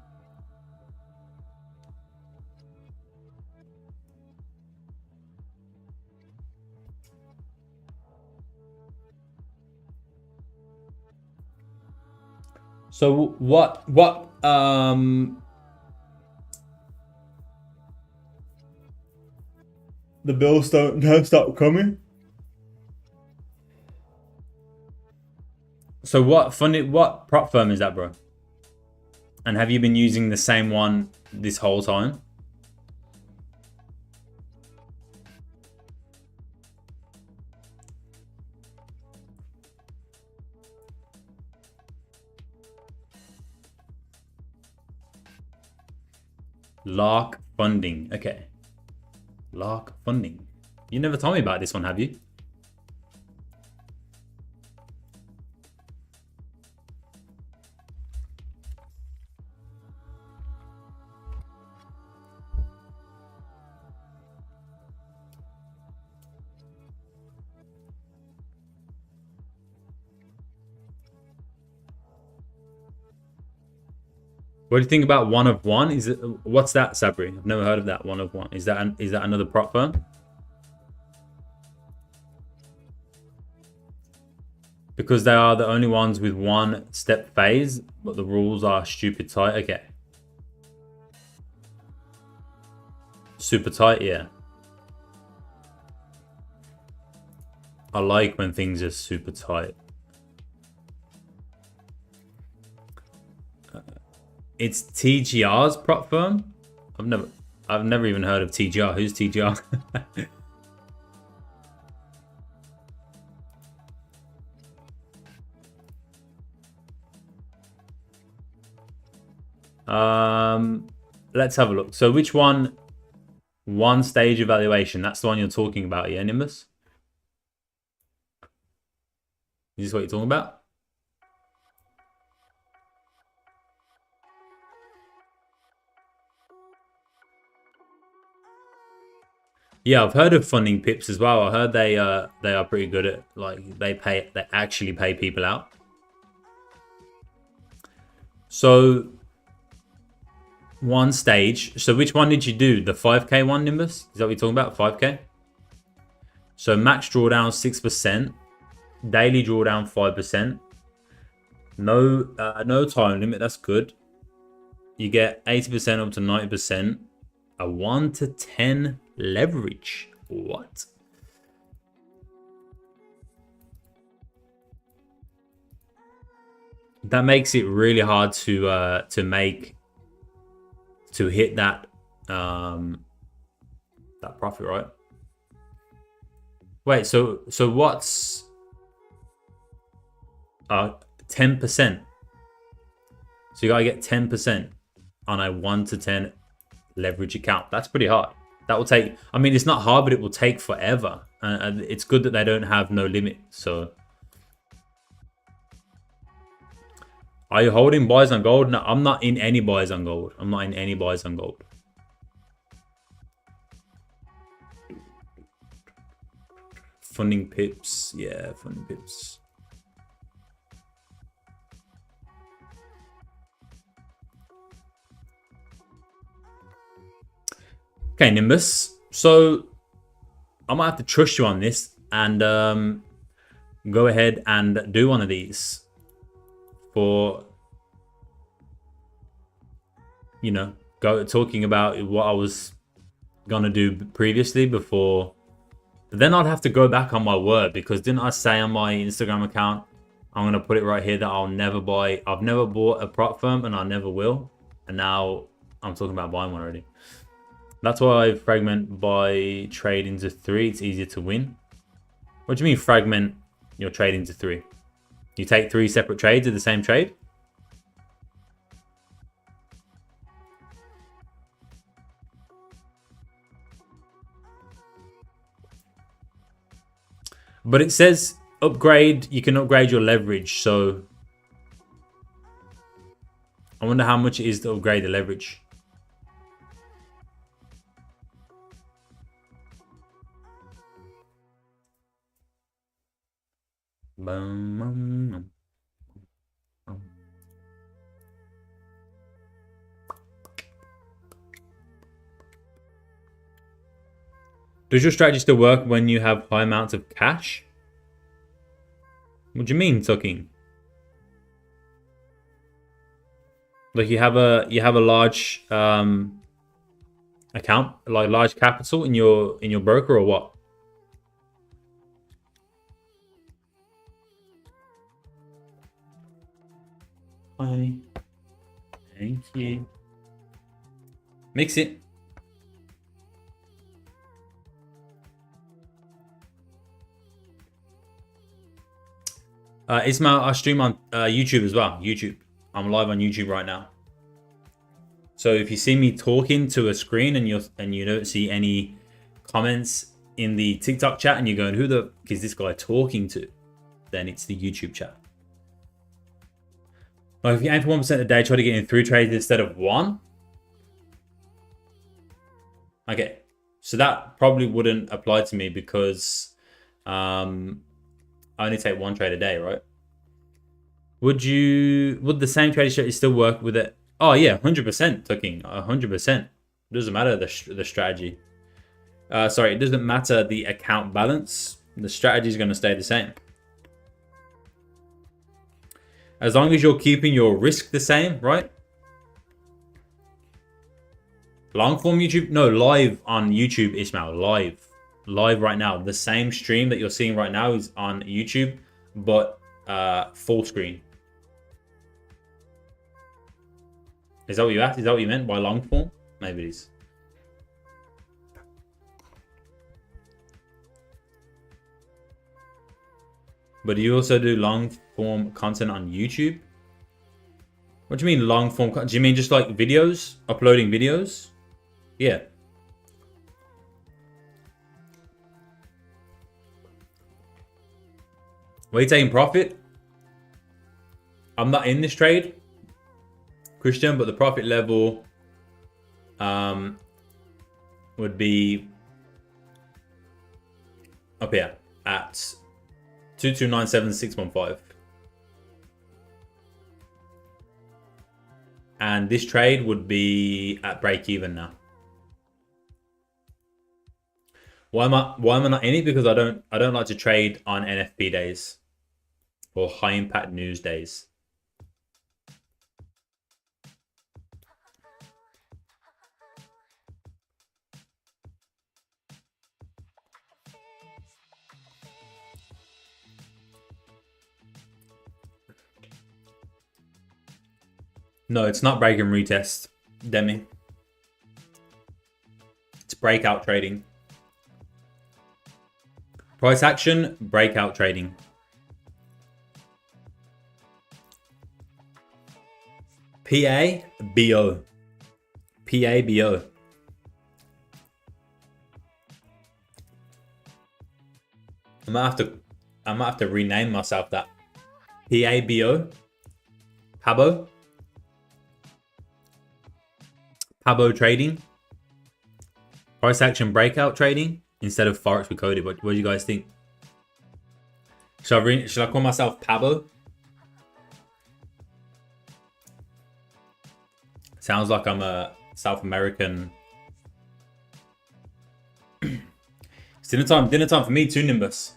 So what the bills don't stop coming? So what prop firm is that, bro? And have you been using the same one this whole time? Lark funding. Okay. Lark funding. You never told me about this one, have you? What do you think about one of one? Is it, what's that, Sabri? I've never heard of that one of one. Is that another prop firm? Because they are the only ones with one step phase, but the rules are stupid tight. Okay. Super tight, yeah. I like when things are super tight. It's TGR's prop firm. I've never even heard of TGR. Who's TGR? Let's have a look. So which one? One stage evaluation. That's the one you're talking about, yeah, Nimbus? Is this what you're talking about? Yeah, I've heard of funding pips as well. I heard they are pretty good at, like, they actually pay people out. So one stage. So which one did you do? The 5k one, Nimbus? Is that what you're talking about? 5k? So max drawdown 6%, daily drawdown 5%. No time limit. That's good. You get 80% up to 90%. A 1 to 10 leverage. What? that makes it really hard to hit that that profit, right? Wait, so what's 10%? So you gotta get 10% on a 1 to 10 leverage account. That's pretty hard. That will take, I mean, it's not hard, but it will take forever. And it's good that they don't have no limit. So are you holding buys on gold? No, I'm not in any buys on gold. I'm not in any buys on gold. Funding pips. Yeah, funding pips. Okay, Nimbus. So I might have to trust you on this and go ahead and do one of these for, you know, talking about what I was gonna do previously before. But then I'd have to go back on my word, because didn't I say on my Instagram account, I'm gonna put it right here, that I'll never buy, I've never bought a prop firm and I never will. And now I'm talking about buying one already. That's why I fragment by trade into 3. It's easier to win. What do you mean fragment your trade into 3? You take 3 separate trades of the same trade? But it says upgrade, you can upgrade your leverage. So I wonder how much it is to upgrade the leverage. Does your strategy still work when you have high amounts of cash? What do you mean, tucking? Like you have a large account, like large capital in your broker, or what? Hi. Thank you. Mix it. Ismail, I stream on YouTube as well. YouTube. I'm live on YouTube right now. So if you see me talking to a screen and you don't see any comments in the TikTok chat and you're going, who the f is this guy talking to? Then it's the YouTube chat. Like if you aim for 1% a day, try to get in 3 trades instead of 1. Okay, so that probably wouldn't apply to me, because I only take 1 trade a day, right? Would the same trading strategy still work with it? Oh yeah, 100% tucking, 100%. Doesn't matter the strategy. Sorry, it doesn't matter the account balance. The strategy is going to stay the same. As long as you're keeping your risk the same, right? Long form YouTube? No, live on YouTube, Ismail. Live right now. The same stream that you're seeing right now is on YouTube, but full screen. Is that what you asked? Is that what you meant by long form? Maybe it is. But do you also do long form content on YouTube? What do you mean long form? Do you mean just like videos? Uploading videos? Yeah. Were you taking profit? I'm not in this trade, Christian, but the profit level would be up here at 2297615. And this trade would be at break even now. Why am I not in it? Because I don't like to trade on NFP days or high impact news days. No, it's not break and retest, Demi. It's breakout trading. Price action, breakout trading. PABO. PABO. I might have to rename myself that. PABO. Pabo. Pabo trading. Price action breakout trading instead of Forex with Cody. What do you guys think? Should I call myself Pabo? Sounds like I'm a South American. It's dinner time for me too, Nimbus.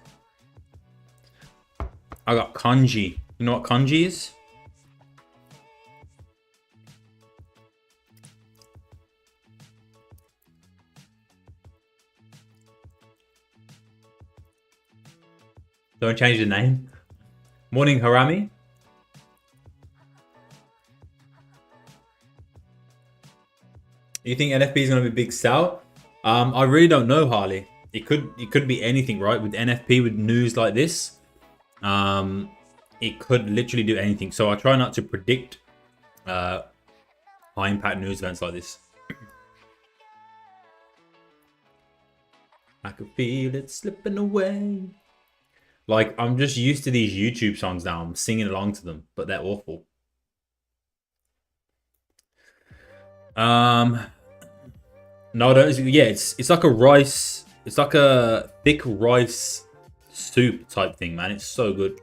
I got kanji. You know what kanji is? Don't change the name. Morning, Harami. You think NFP is going to be a big sell? I really don't know, Harley. It could be anything, right? With NFP, with news like this, it could literally do anything. So I try not to predict high impact news events like this. I could feel it slipping away. Like, I'm just used to these YouTube songs now. I'm singing along to them, but they're awful. No, yeah, it's like a rice. It's like a thick rice soup type thing, man. It's so good.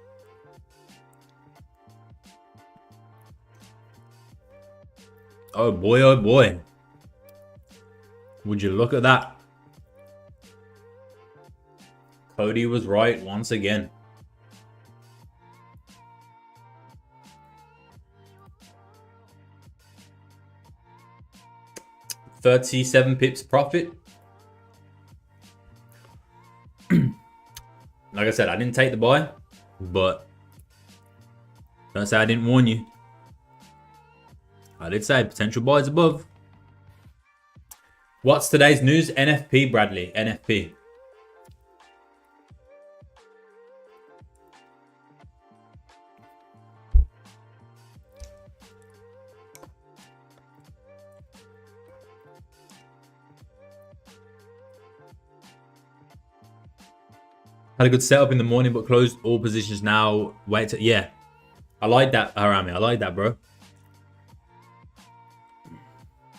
Oh boy, oh boy. Would you look at that? Cody was right once again. $37 pips profit. Like I said, I didn't take the buy, but don't say I didn't warn you. I did say potential buys above. What's today's news? NFP, Bradley. NFP. Had a good setup in the morning, but closed all positions now. Wait to, yeah. I like that, Harami. I like that, bro.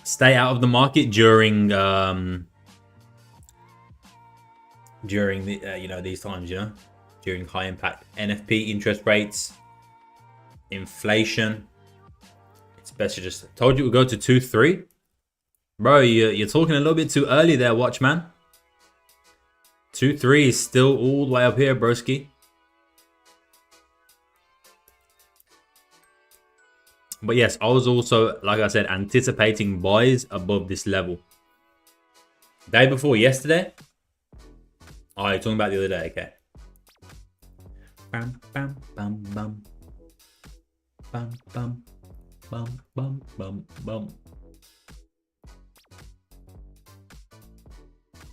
Stay out of the market during the you know, these times, you know, during high impact NFP, interest rates, inflation. It's best to just told you we'll go to 2-3. Bro, you're talking a little bit too early there, Watchman. 2-3 is still all the way up here, broski. But yes, I was also, like I said, anticipating buys above this level. Day before yesterday? Oh, you're talking about the other day, okay. Bam, bam, bam, bam. Bam, bam, bam, bam, bam, bam.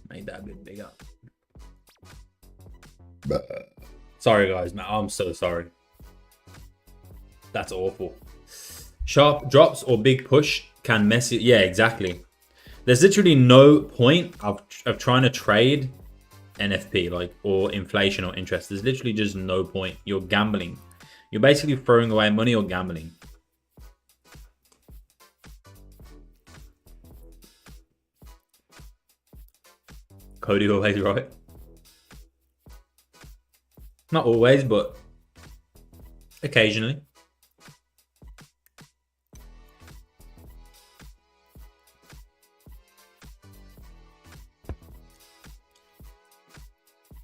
Made that a bit bigger. Sorry, guys, man. I'm so sorry. That's awful. Sharp drops or big push can mess it. Yeah, exactly. There's literally no point of trying to trade NFP, like, or inflation or interest. There's literally just no point. You're gambling. You're basically throwing away money or gambling. Cody always right. Not always, but occasionally.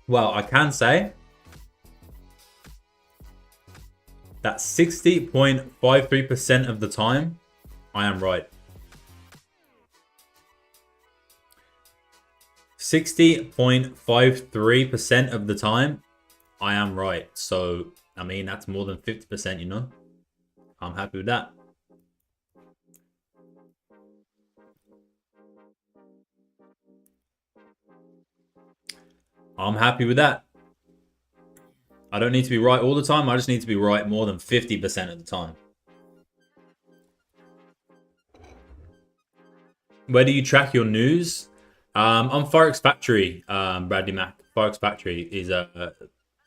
Well, I can say that 60.53% of the time, I am right. 60.53% of the time, I am right. So, I mean, that's more than 50%, you know? I'm happy with that. I'm happy with that. I don't need to be right all the time. I just need to be right more than 50% of the time. Where do you track your news? On Forex Factory, Bradley Mack. Forex Factory is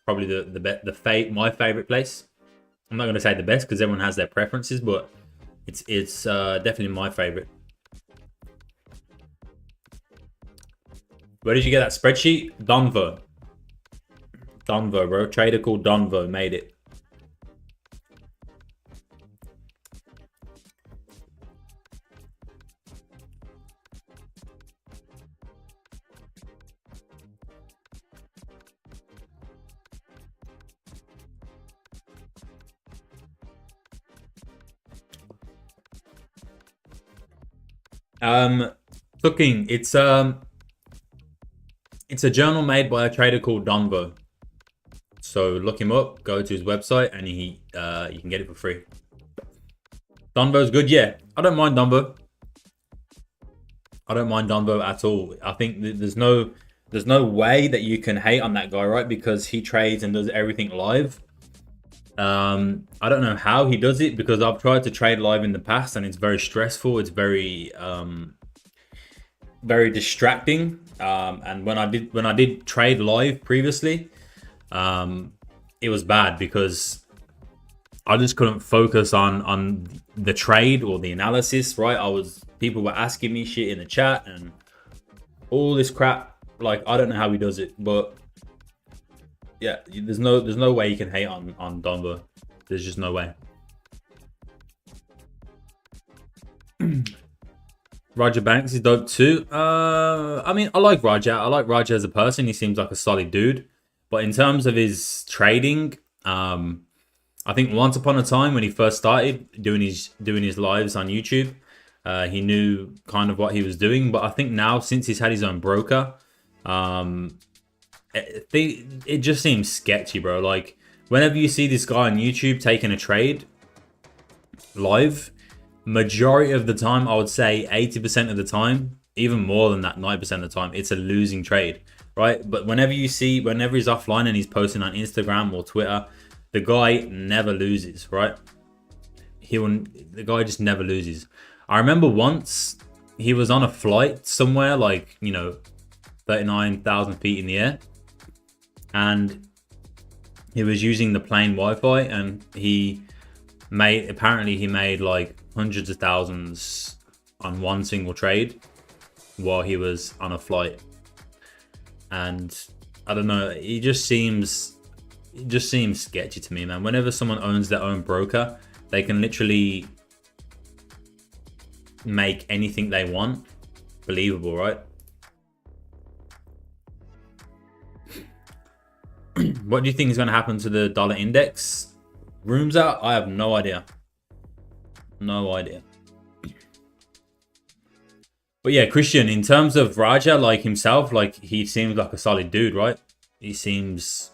probably my favorite place. I'm not going to say the best because everyone has their preferences, but it's definitely my favorite. Where did you get that spreadsheet? Donvo. Donvo, bro. Trader called Donvo made it. Looking, it's a journal made by a trader called Donvo. So look him up, go to his website, and you can get it for free. Donvo's good, yeah. I don't mind Donvo. I don't mind Donvo at all. I think there's no way that you can hate on that guy, right? Because he trades and does everything live. I don't know how he does it because I've tried to trade live in the past and it's very stressful. It's very very distracting. And when I did trade live previously, it was bad because I just couldn't focus on the trade or the analysis, right? People were asking me shit in the chat and all this crap. Like, I don't know how he does it, but yeah, there's no way you can hate on Donvo. There's just no way. Roger Banks is dope too. I mean, I like Roger. I like Roger as a person. He seems like a solid dude. But in terms of his trading, I think once upon a time when he first started doing his lives on YouTube, he knew kind of what he was doing. But I think now, since he's had his own broker, it just seems sketchy, bro. Like, whenever you see this guy on YouTube taking a trade live, majority of the time, I would say 80% of the time, even more than that, 90% of the time, it's a losing trade, right? But whenever he's offline and he's posting on Instagram or Twitter, the guy never loses, right? The guy just never loses. I remember once he was on a flight somewhere, like, 39,000 feet in the air, and he was using the plane Wi-Fi, and he made like hundreds of thousands on one single trade while he was on a flight. And I don't know, it just seems sketchy to me, man. Whenever someone owns their own broker, they can literally make anything they want believable, right? What do you think is going to happen to the dollar index? Rooms out? I have no idea. No idea. But yeah, Christian, in terms of Raja, like himself, like he seems like a solid dude, right? He seems,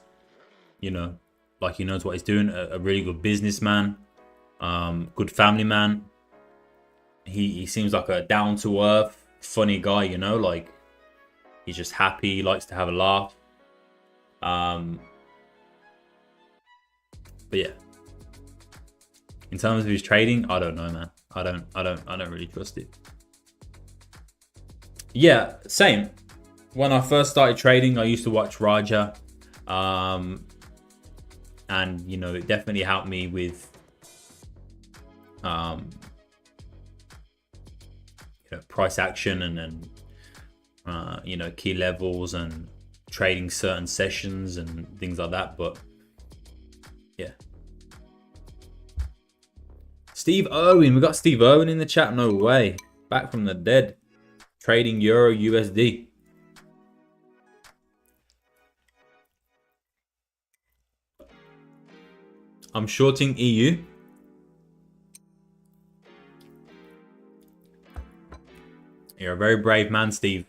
like he knows what he's doing. A really good businessman, good family man. He seems like a down-to-earth, funny guy, like he's just happy, he likes to have a laugh. But yeah, in terms of his trading, I don't know, man. I don't really trust it. Yeah, same. When I first started trading, I used to watch Raja, and it definitely helped me with price action and key levels and trading certain sessions and things like that. But yeah, Steve Irwin, we got Steve Irwin in the chat. No way, back from the dead, trading Euro USD. I'm shorting EU. You're a very brave man, Steve.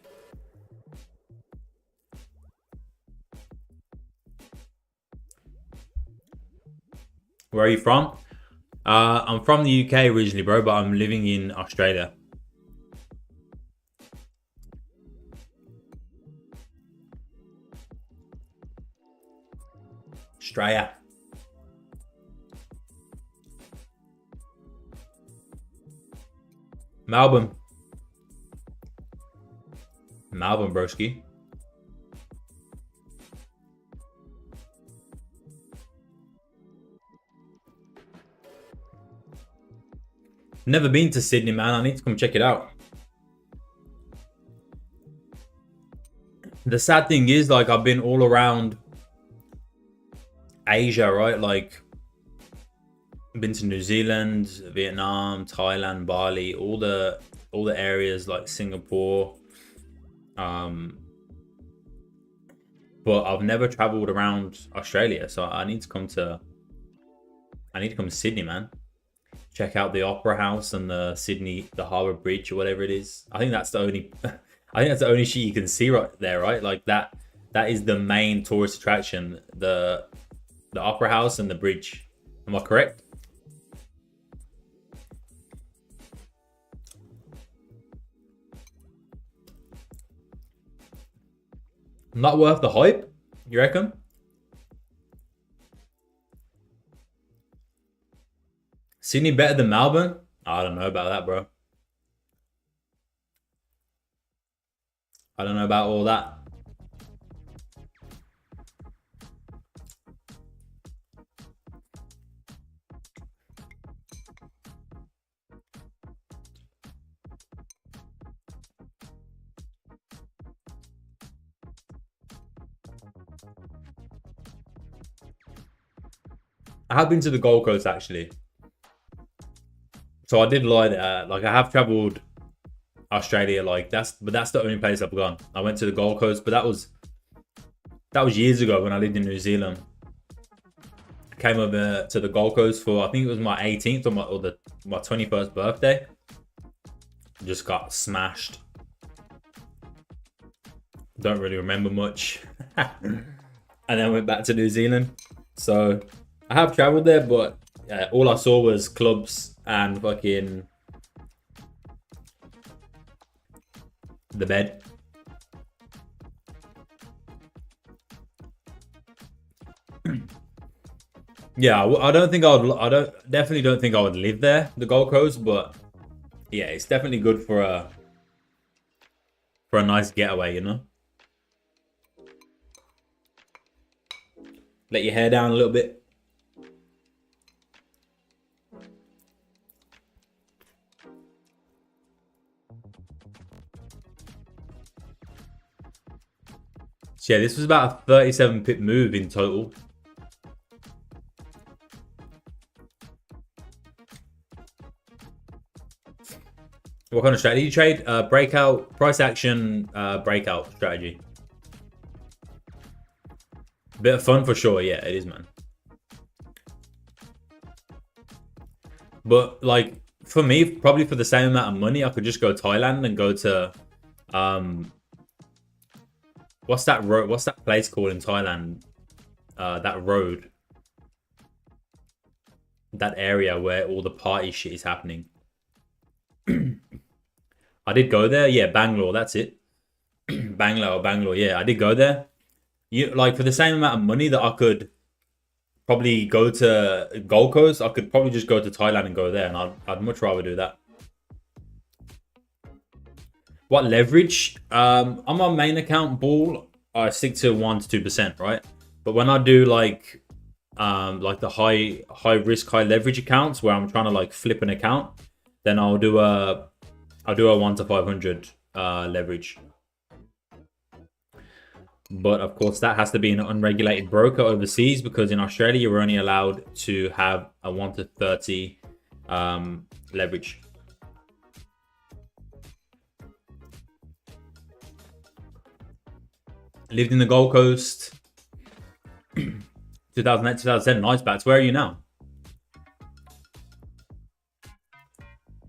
Where are you from? I'm from the UK originally, bro, but I'm living in Australia. Australia. Melbourne. Melbourne, broski. Never been to Sydney, man. I need to come check it out. The sad thing is, like, I've been all around Asia, right? Like, been to New Zealand, Vietnam, Thailand, Bali, all the areas like Singapore. But I've never traveled around Australia, so I need to come to Sydney, man. Check out the Opera House and the Harbour Bridge or whatever it is. I think that's the only I think that's the only shit you can see right there, right? Like that is the main tourist attraction, the Opera House and the bridge. Am I correct? Not worth the hype, you reckon? Sydney better than Melbourne? I don't know about that, bro. I don't know about all that. I have been to the Gold Coast actually. So I did lie there. Like I have traveled Australia, like that's the only place I've gone. I went to the Gold Coast, but that was years ago when I lived in New Zealand. I came over to the Gold Coast for I think it was my 18th or my 21st birthday. Just got smashed. Don't really remember much. And then went back to New Zealand. So I have traveled there, but all I saw was clubs and fucking the bed. Yeah, I don't think I would. Definitely don't think I would live there, the Gold Coast. But yeah, it's definitely good for a nice getaway, you know. Let your hair down a little bit. So yeah, this was about a 37 pip move in total. What kind of strategy you trade? Breakout, price action, breakout strategy. Bit of fun for sure. Yeah, it is, man. But like for me, probably for the same amount of money, I could just go Thailand and go to what's that road? What's that place called in Thailand? That road. That area where all the party shit is happening. I did go there. Yeah, Bangalore. That's it. Bangalore. Yeah, I did go there. You like for the same amount of money that I could probably go to Gold Coast, I could probably just go to Thailand and go there, and I'd much rather do that. What leverage? On my main account, Ball, I stick to 1 to 2%, right? But when I do like the high risk, high leverage accounts where I'm trying to like flip an account, then I'll do a 1 to 500 leverage. But of course, that has to be an unregulated broker overseas, because in Australia, you're only allowed to have a 1 to 30 leverage. Lived in the Gold Coast, 2008, 2010, nice bats. Where are you now?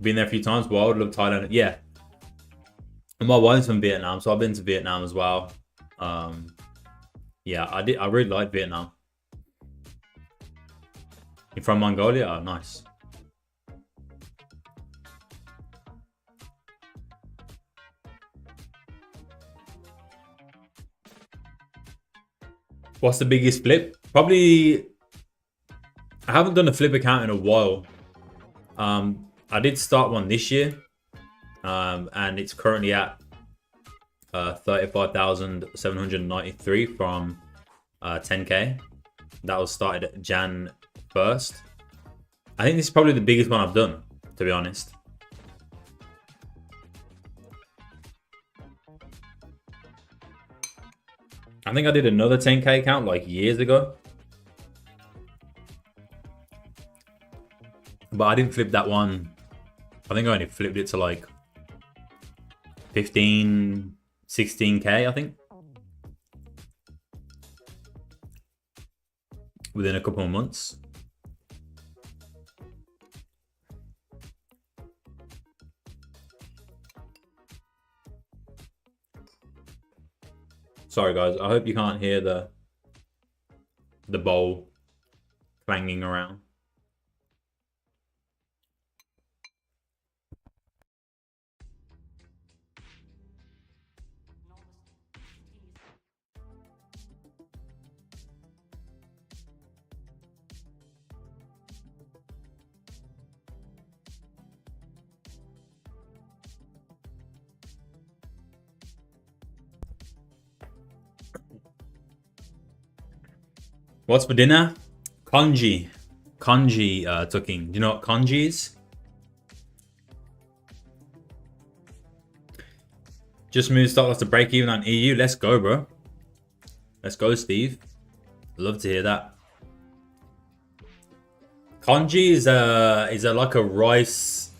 Been there a few times, but I would love Thailand. Yeah. And my wife's from Vietnam, so I've been to Vietnam as well. Yeah, I really like Vietnam. You're from Mongolia? Oh, nice. What's the biggest flip? Probably, I haven't done a flip account in a while. I did start one this year, and it's currently at 35,793 from 10k. That was started at Jan 1st. I think this is probably the biggest one I've done, to be honest. I think I did another 10k account like years ago, but I didn't flip that one. I think I only flipped it to like 15, 16k, I think, within a couple of months. Sorry guys, I hope you can't hear the bowl clanging around. What's for dinner? Congee. Congee cooking. Do you know what congee is? Just moved start loss to break even on EU. Let's go, bro. Let's go, Steve. Love to hear that. Congee is a like a rice.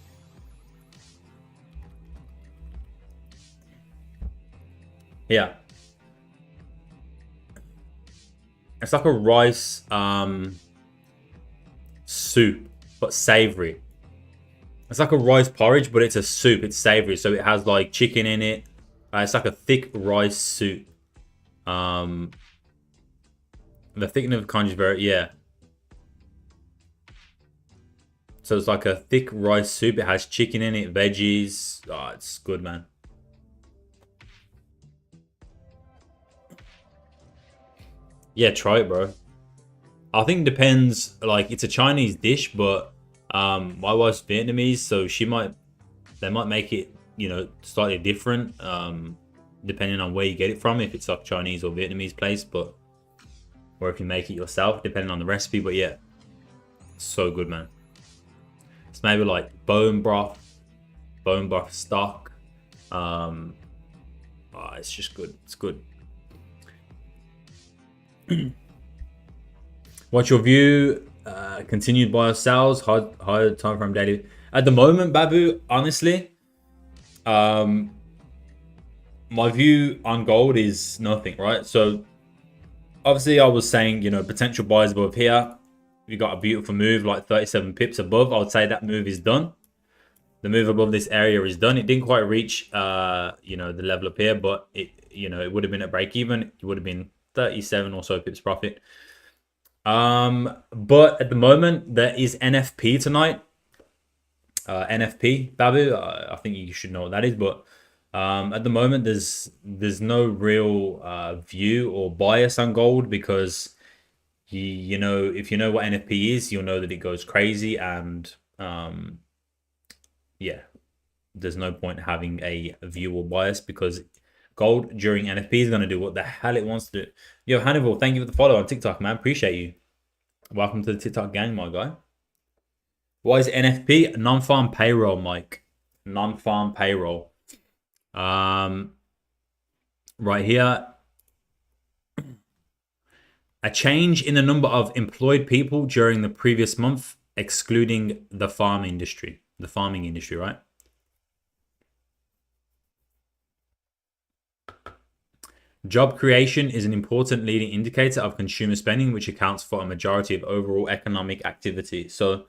Yeah. It's like a rice soup, but savory. It's like a rice porridge, but it's a soup. It's savory, so it has like chicken in it. It's like a thick rice soup. The thickening of congee is very, yeah. So it's like a thick rice soup. It has chicken in it, veggies. Oh, it's good, man. Yeah, try it, bro. I think it depends. Like, it's a Chinese dish, but my wife's Vietnamese, so they might make it, you know, slightly different, depending on where you get it from. If it's like Chinese or Vietnamese place, or if you make it yourself, depending on the recipe. But yeah, so good, man. It's maybe like bone broth stock. It's just good. It's good. What's your view? Continued buy or sales, higher time frame daily. At the moment, Babu, honestly, my view on gold is nothing, right? So obviously I was saying, you know, potential buys above here. We got a beautiful move like 37 pips above. I would say that move is done. The move above this area is done. It didn't quite reach, you know, the level up here, but it would have been at break even. It would have been 37 or so pips profit. But at the moment there is NFP tonight. NFP, Babu. I think you should know what that is, but at the moment there's no real view or bias on gold, because you know, if you know what NFP is, you'll know that it goes crazy, and yeah, there's no point having a view or bias, because gold during NFP is going to do what the hell it wants to do. Yo, Hannibal, thank you for the follow on TikTok, man. Appreciate you. Welcome to the TikTok gang, my guy. What is NFP? Non-farm payroll, Mike. Non-farm payroll. Right here. A change in the number of employed people during the previous month, excluding the farm industry. The farming industry, right? Job creation is an important leading indicator of consumer spending, which accounts for a majority of overall economic activity. So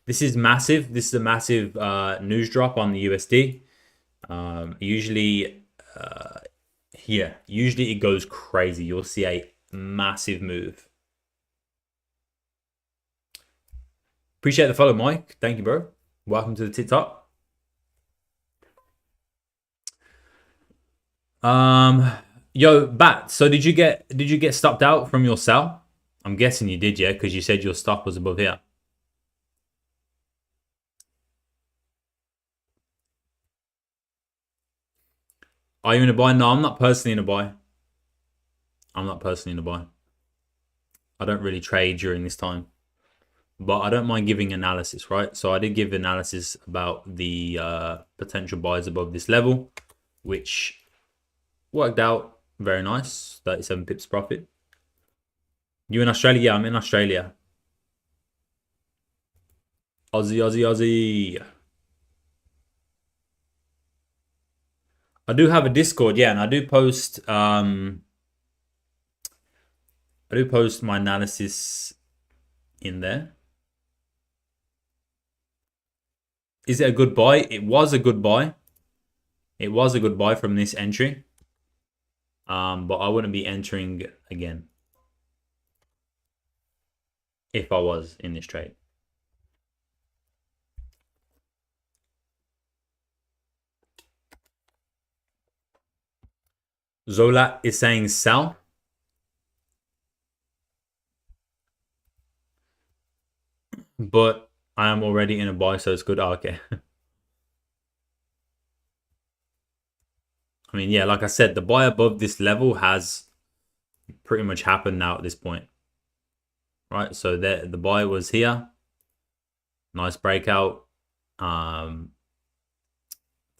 this is massive. This is a massive news drop on the USD. Usually it goes crazy. You'll see a massive move. Appreciate the follow, Mike. Thank you, bro. Welcome to the TikTok. Yo, Bat. So did you get stopped out from your sell? I'm guessing you did, yeah, because you said your stop was above here. Are you in a buy? No, I'm not personally in a buy. I'm not personally in a buy. I don't really trade during this time. But I don't mind giving analysis, right? So I did give analysis about the potential buys above this level, which worked out very nice. 37 pips profit. You in Australia? Yeah, I'm in Australia. Aussie, Aussie, Aussie. I do have a Discord, yeah, and I do post my analysis in there. Is it a good buy? It was a good buy. It was a good buy from this entry. But I wouldn't be entering again if I was in this trade. Zola is saying sell. But I am already in a buy, so it's good. Oh, okay. I mean, yeah, like I said, the buy above this level has pretty much happened now at this point. Right? So the buy was here. Nice breakout.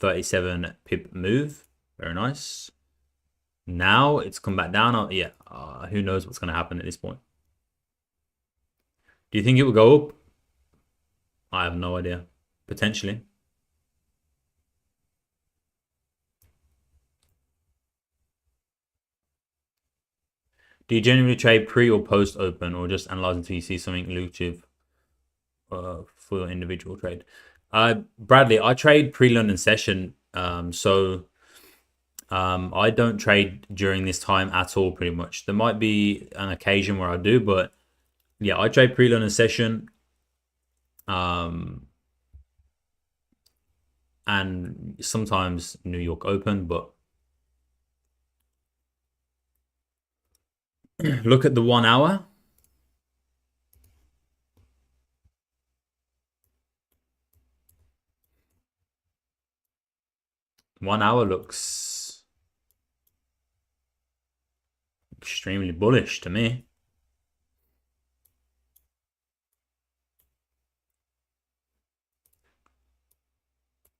37 pip move. Very nice. Now it's come back down. Oh, yeah. Who knows what's going to happen at this point? Do you think it will go up? I have no idea. Potentially. Do you generally trade pre or post open, or just analyze until you see something lucrative for your individual trade? Bradley, I trade pre-London session, so I don't trade during this time at all, pretty much. There might be an occasion where I do, but yeah, I trade pre-London session. And sometimes New York Open, but look at the 1 hour. One hour looks extremely bullish to me.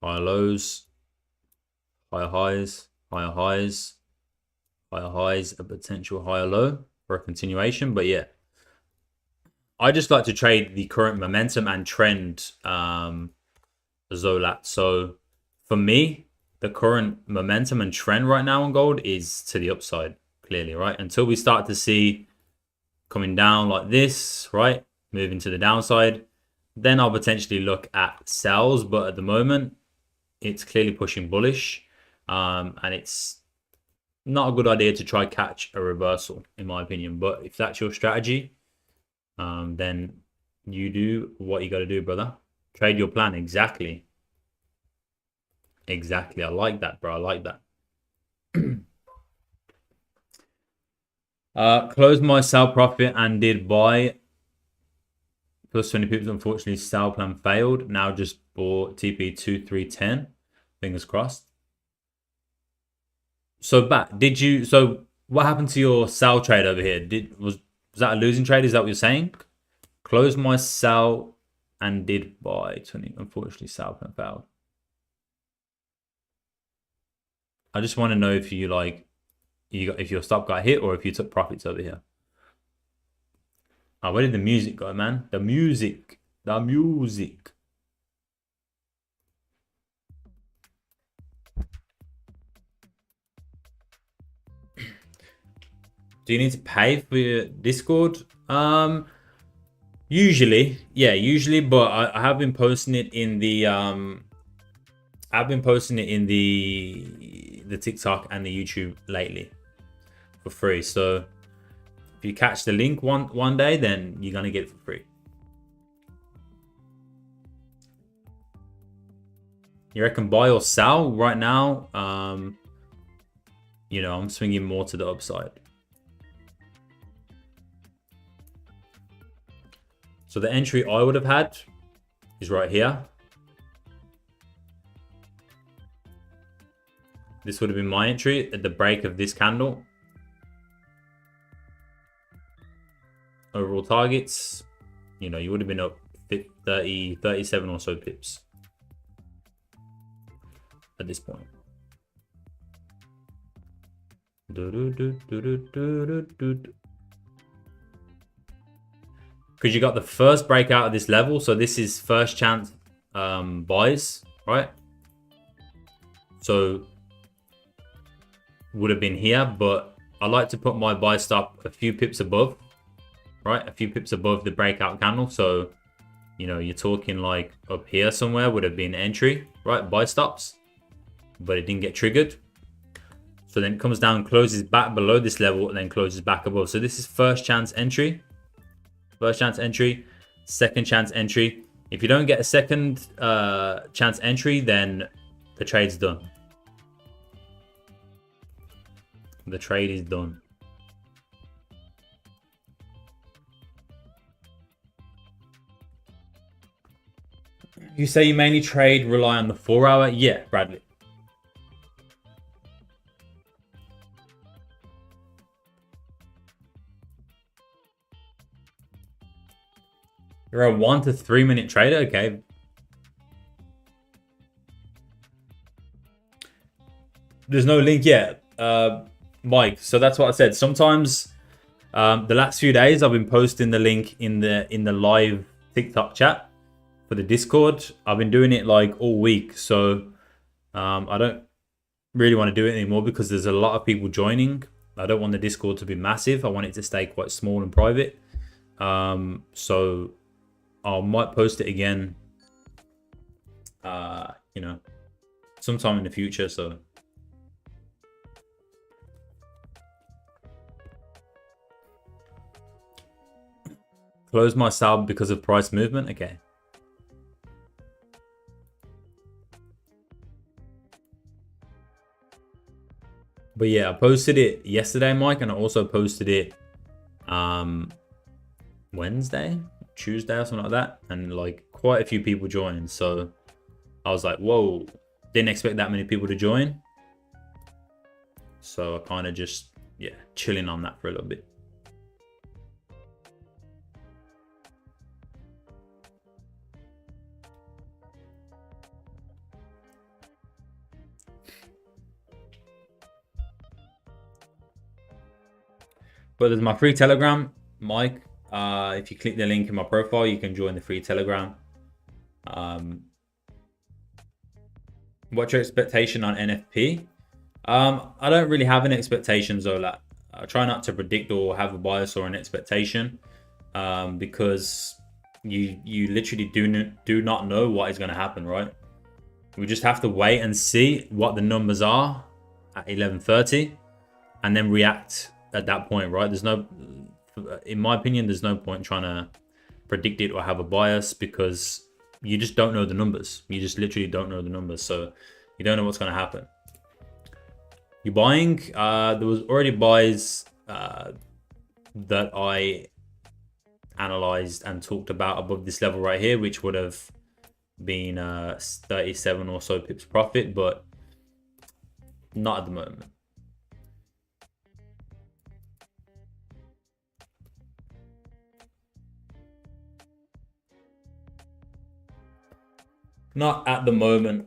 Higher lows, higher highs, higher highs, higher highs, a potential higher low for a continuation. But yeah, I just like to trade the current momentum and trend Zolat. So for me, the current momentum and trend right now on gold is to the upside, clearly, right? Until we start to see coming down like this, right? Moving to the downside, then I'll potentially look at sells. But at the moment, it's clearly pushing bullish. And it's not a good idea to try catch a reversal, in my opinion. But if that's your strategy, then you do what you got to do, brother. Trade your plan. Exactly. Exactly. I like that, bro. I like that. Closed my sell profit and did buy plus 20 pips. Unfortunately, sell plan failed. Now just bought TP 2310. Fingers crossed. So what happened to your sell trade over here? Was that a losing trade? Is that what you're saying? Closed my sell and did buy 20. Unfortunately, sell plan failed. I just want to know if you if your stop got hit or if you took profits over here. Oh, where did the music go, man? The music. The music. Do you need to pay for your Discord? Usually, yeah, usually, but I have been posting it in the I've been posting it in the TikTok and the YouTube lately for free. So if you catch the link one day, then you're gonna get it for free. You reckon buy or sell right now? You know, I'm swinging more to the upside. So the entry I would have had is right here. This would have been my entry at the break of this candle. Overall targets, you know, you would have been up 30, 37 or so pips at this point. Because you got the first breakout of this level, so this is first chance buys, right? So would have been here, but I like to put my buy stop a few pips above, right? A few pips above the breakout candle. So, you know, you're talking like up here somewhere would have been entry, right? Buy stops, but it didn't get triggered. So then it comes down, closes back below this level, and then closes back above. So this is first chance entry. First chance entry, second chance entry. If you don't get a second chance entry, then the trade's done. The trade is done. You say you mainly rely on the 4 hour? Yeah, Bradley. You're a 1 to 3 minute trader? Okay. There's no link yet, Mike. So that's what I said. Sometimes the last few days I've been posting the link in the live TikTok chat for the Discord. I've been doing it like all week. So I don't really want to do it anymore because there's a lot of people joining. I don't want the Discord to be massive. I want it to stay quite small and private. So I might post it again, you know, sometime in the future. So close my sub because of price movement. Okay. But yeah, I posted it yesterday, Mike, and I also posted it Wednesday, Tuesday or something like that, and like quite a few people joined. So I was like, whoa, didn't expect that many people to join. So I kind of just, yeah, chilling on that for a little bit. But there's my free Telegram, Mike. If you click the link in my profile, you can join the free Telegram. What's your expectation on NFP? I don't really have an expectation, Zola. I try not to predict or have a bias or an expectation because you literally do not know what is going to happen, right? We just have to wait and see what the numbers are at 11:30 and then react at that point, right? There's no, in my opinion, there's no point trying to predict it or have a bias because you just don't know the numbers. You just literally don't know the numbers. So you don't know what's going to happen. You're buying, there was already buys that I analyzed and talked about above this level right here, which would have been 37 or so pips profit, but not at the moment. Not at the moment.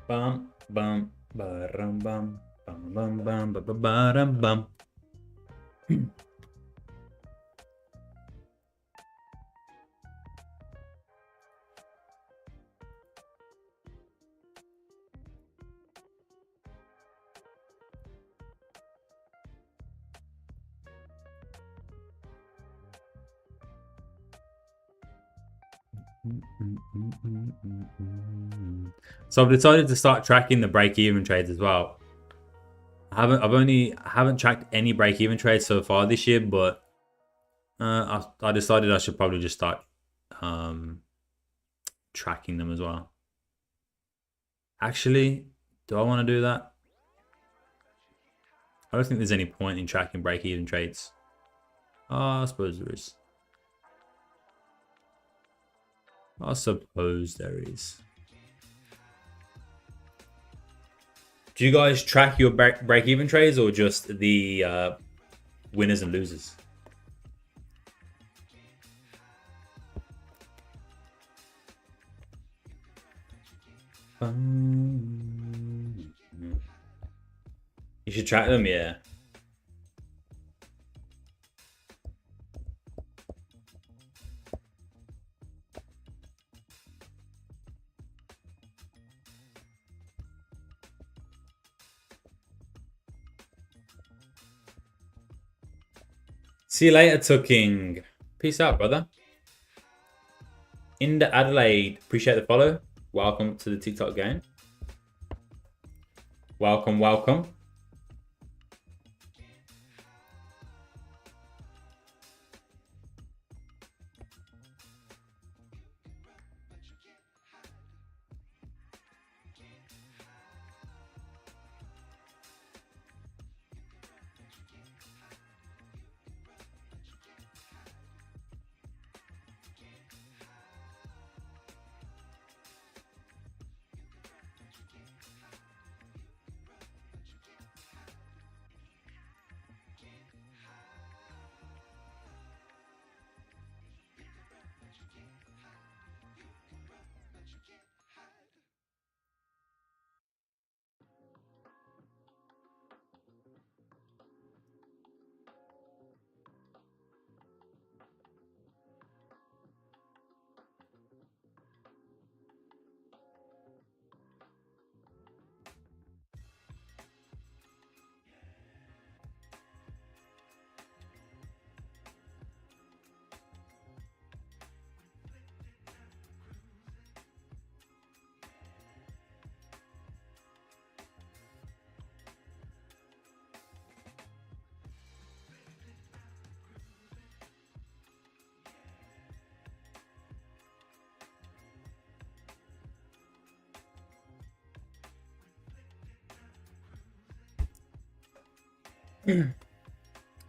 Bum bum baram bum bum bum bum bum baram bum. So I've decided to start tracking the break-even trades as well. I haven't tracked any break-even trades so far this year, but I decided I should probably just start tracking them as well. Actually, do I want to do that? I don't think there's any point in tracking break-even trades. I suppose there is. I suppose there is. Do you guys track your break-even trades or just the winners and losers? You should track them, yeah. See you later, Tucking. Peace out, brother. In the Adelaide, appreciate the follow. Welcome to the TikTok game. Welcome, welcome.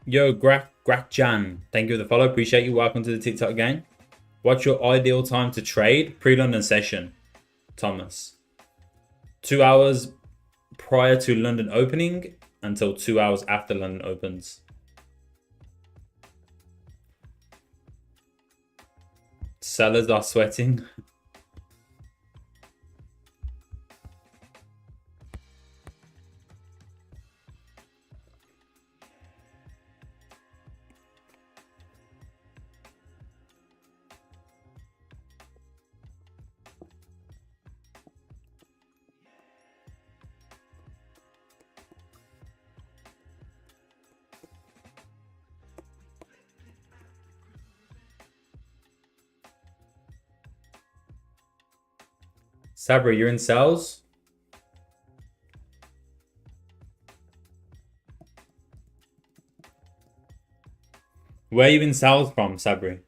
Yo, Grakjan, thank you for the follow. Appreciate you. Welcome to the TikTok game. What's your ideal time to trade? Pre-London session, Thomas. 2 hours prior to London opening until 2 hours after London opens. Sellers are sweating. Sabri, you're in sales? Where are you in sales from, Sabri?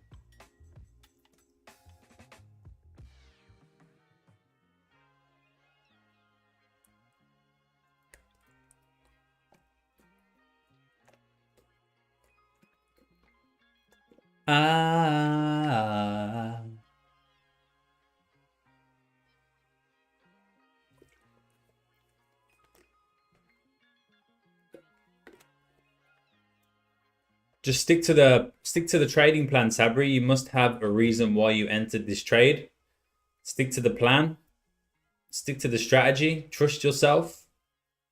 Just stick to the trading plan, Sabri. You must have a reason why you entered this trade. Stick to the plan. Stick to the strategy. Trust yourself.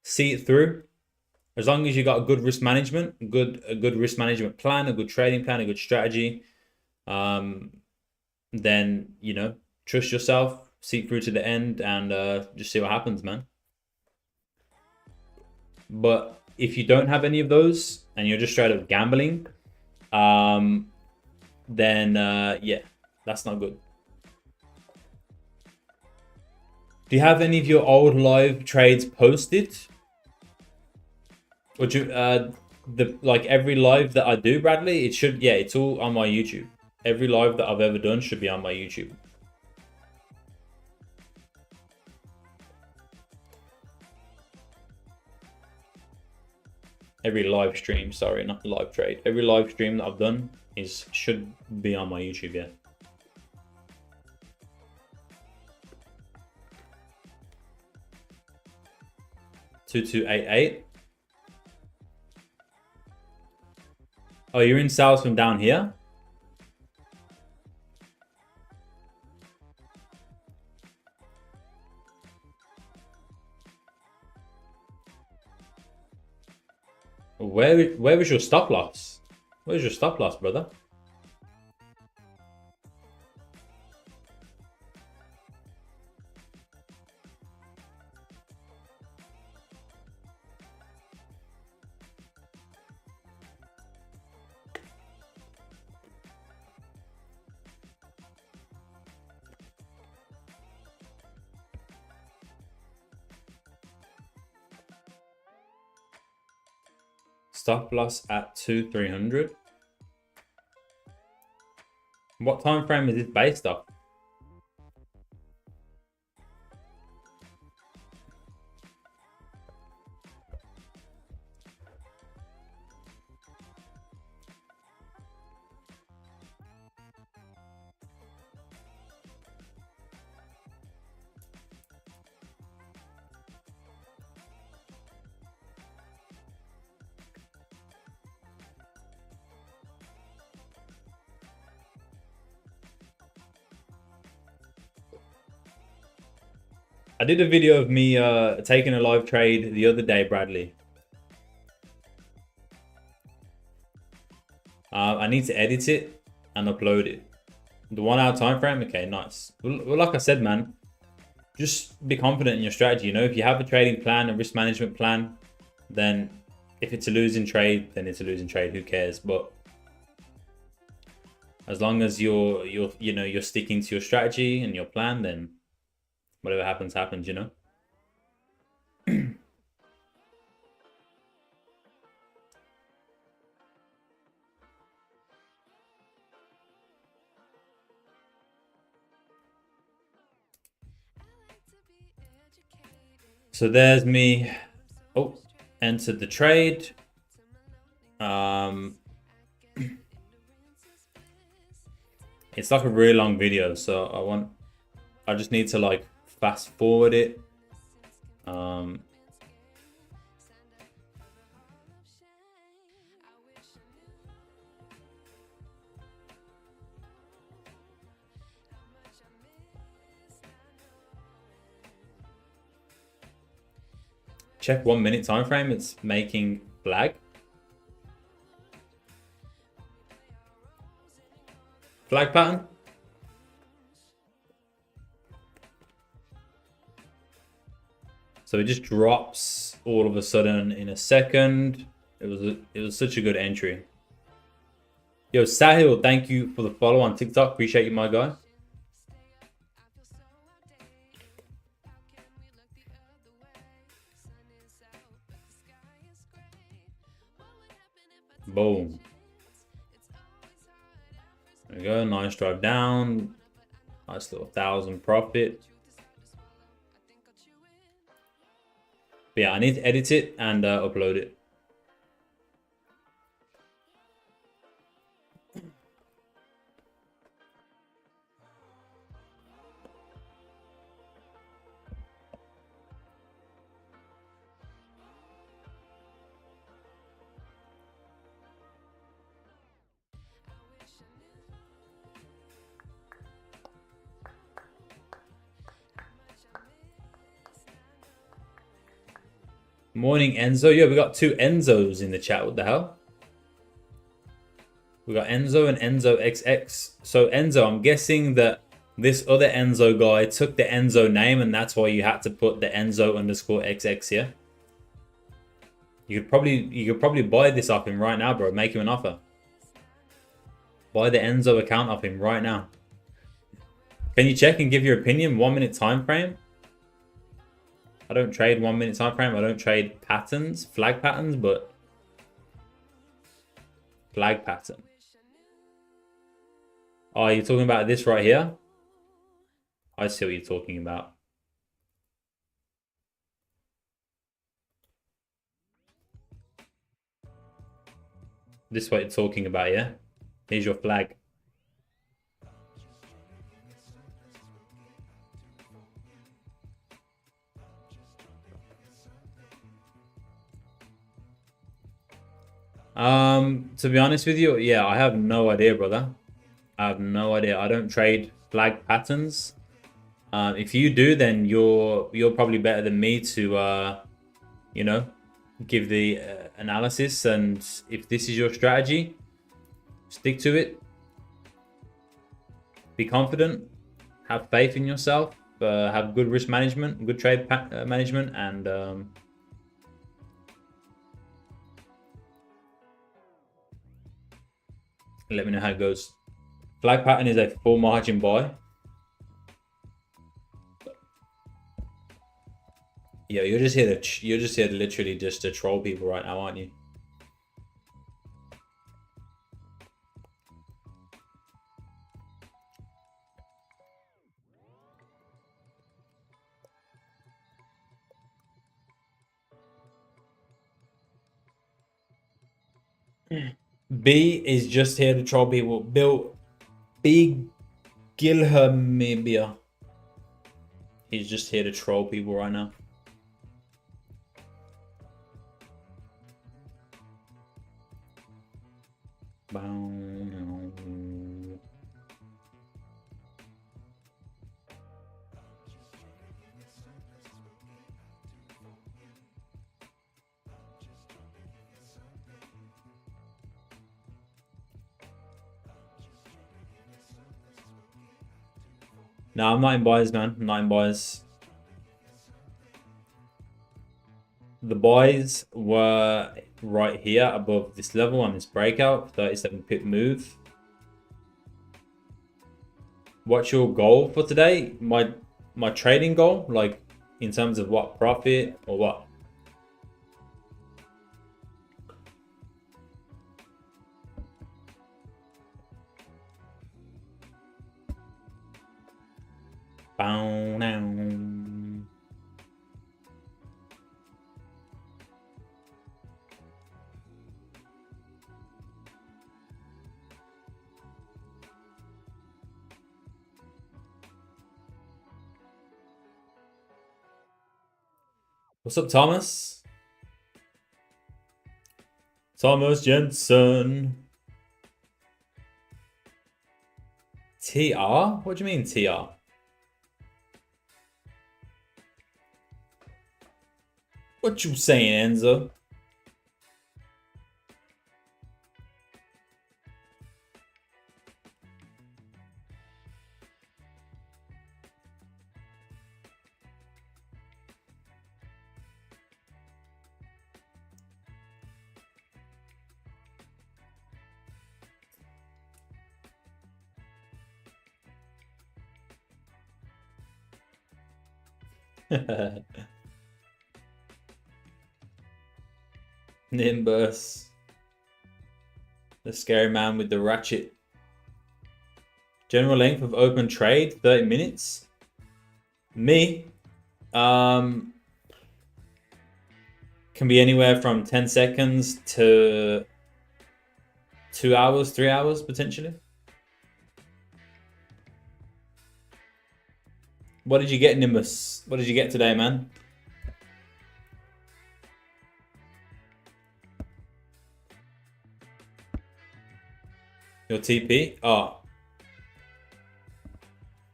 See it through. As long as you got a good risk management, a good risk management plan, a good trading plan, a good strategy, then trust yourself, see through to the end, and just see what happens, man. But if you don't have any of those and you're just straight up gambling, then yeah, that's not good. Do you have any of your old live trades posted? Or do like every live that I do, Bradley, it should, yeah, it's all on my YouTube. Every live that I've ever done should be on my YouTube. Every live stream, sorry, not live trade. Every live stream that I've done should be on my YouTube, yeah. $2288. Oh, you're in sales from down here? Where was your stop loss? Where's your stop loss, brother? Stop loss at 2300. What time frame is this based off? I did a video of me taking a live trade the other day, Bradley. I need to edit it and upload it. The 1 hour time frame, okay, nice. Well, like I said, man, just be confident in your strategy. You know, if you have a trading plan, a risk management plan, then if it's a losing trade, then it's a losing trade. Who cares? But as long as you're sticking to your strategy and your plan, then whatever happens, happens, you know? So there's me. Oh, entered the trade. It's like a really long video, so I just need to like fast forward it. Check 1 minute time frame. It's making flag pattern. So it just drops all of a sudden in a second. It was such a good entry. Yo, Sahil, thank you for the follow on TikTok. Appreciate you, my guy. Boom. There we go. Nice drive down. Nice little 1,000 profit. But yeah, I need to edit it and upload it. Morning, Enzo. Yo, we got 2 Enzos in the chat. What the hell? We got Enzo and Enzo XX. So Enzo, I'm guessing that this other Enzo guy took the Enzo name and that's why you had to put the Enzo underscore XX here. You could probably buy this off him right now, bro. Make him an offer. Buy the Enzo account off him right now. Can you check and give your opinion? 1 minute time frame. I don't trade 1 minute time frame. I don't trade patterns, flag patterns, but flag pattern. Oh, you're talking about this right here? I see what you're talking about. This is what it's talking about, yeah? Here's your flag. To be honest with you, yeah, I have no idea, brother. I have no idea. I don't trade flag patterns. If you do, then you're probably better than me to you know, give the analysis. And if this is your strategy, stick to it. Be confident. Have faith in yourself. Have good risk management, good trade management, and let me know how it goes. Flag pattern is a full margin buy. Yeah, you're just here to literally just to troll people right now, aren't you? B is just here to troll people. B Gilhermibia. He's just here to troll people right now. No, I'm not in buys, man. I'm not in buys. The buys were right here above this level on this breakout, 37 pip move. What's your goal for today? My trading goal, like in terms of what profit or what? Bow now. What's up, Thomas? Thomas Jensen. TR? What do you mean TR? What you saying, Enzo? Nimbus. The scary man with the ratchet. General length of open trade, 30 minutes. Me, can be anywhere from 10 seconds to 2 hours, 3 hours potentially. What did you get, Nimbus? What did you get today, man? Your TP? Oh.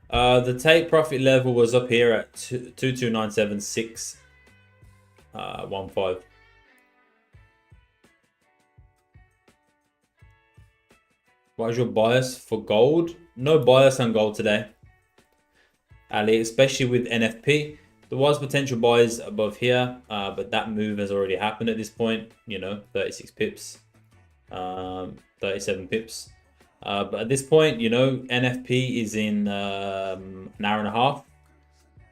The take profit level was up here at 22976. 15. What is your bias for gold? No bias on gold today, Ali, especially with NFP. There was potential buys above here, but that move has already happened at this point. You know, 36 pips, 37 pips. But at this point, you know, NFP is in an hour and a half.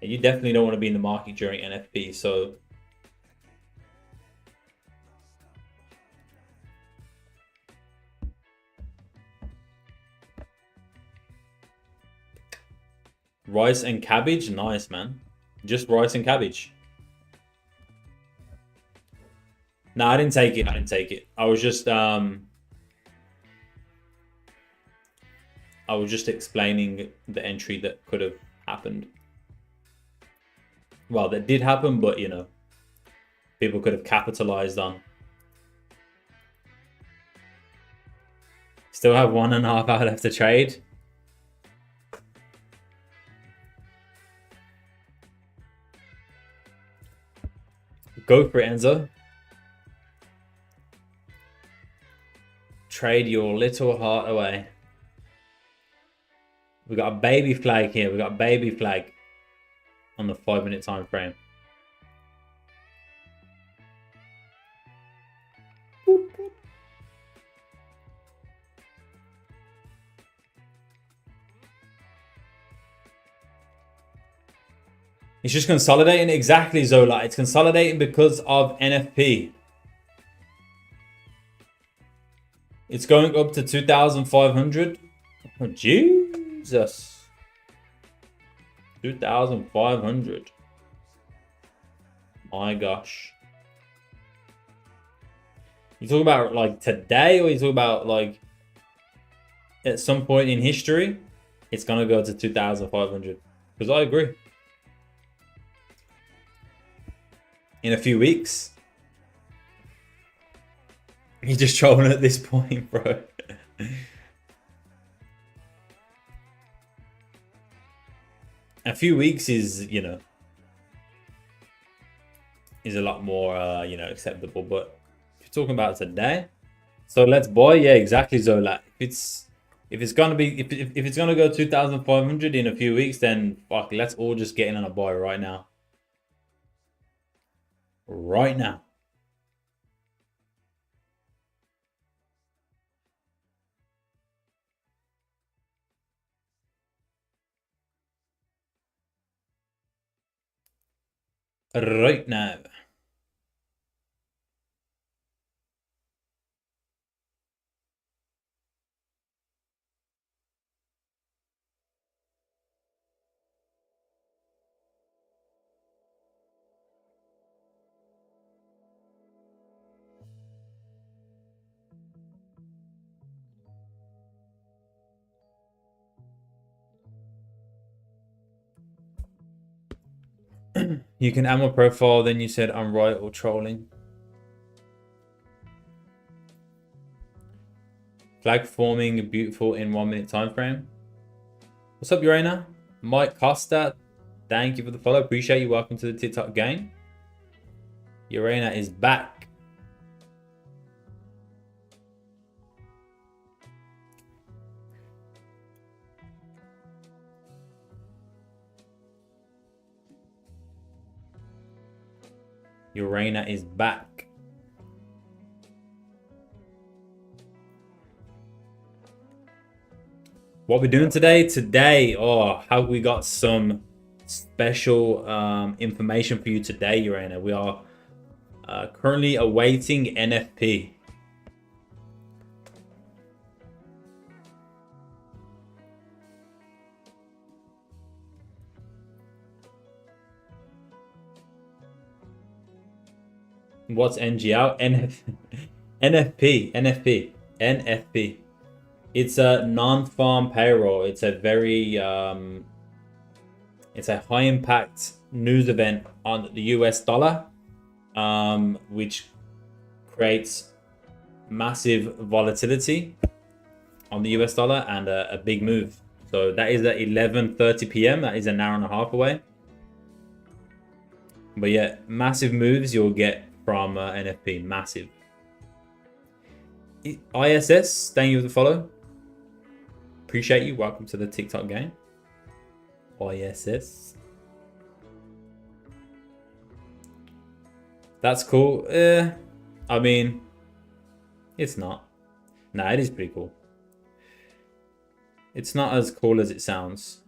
And you definitely don't want to be in the market during NFP. So rice and cabbage, nice, man. Just rice and cabbage. No, I didn't take it. I didn't take it. I was just I was just explaining the entry that could have happened. Well, that did happen, but you know, people could have capitalized on. Still have 1.5 hours left to trade. Go for it, Enzo. Trade your little heart away. We got a baby flag here. We got a baby flag on the 5-minute time frame. It's just consolidating. Exactly, Zola. It's consolidating because of NFP. It's going up to 2,500. Oh, Jesus. 2,500. My gosh. You talk about like today, or you talk about like at some point in history? It's going to go to 2,500. Because I agree. In a few weeks. You're just trolling at this point, bro. A few weeks is, you know, is a lot more, you know, acceptable. But if you're talking about today, so let's buy. Yeah, exactly, Zola. If it's gonna be, if it's gonna go 2,500 in a few weeks, then fuck, let's all just get in on a buy right now. Right now. Right now. You can add my profile, then you said I'm right or trolling. Flag forming beautiful in 1 minute time frame. What's up, Urena? Mike Costa, thank you for the follow. Appreciate you. Welcome to the TikTok game. Urena is back. Urena is back. What we're doing today? Today, have we got some special information for you today, Urena? We are currently awaiting NFP. What's NGL? NFP. It's a non-farm payroll. It's a very it's a high impact news event on the US dollar, which creates massive volatility on the US dollar and a big move. So that is at 11:30 p.m. That is an hour and a half away. But yeah, massive moves you'll get from NFP. Massive. ISS, thank you for the follow. Appreciate you. Welcome to the TikTok game. ISS. That's cool. I mean, it's not. Nah, it is pretty cool. It's not as cool as it sounds.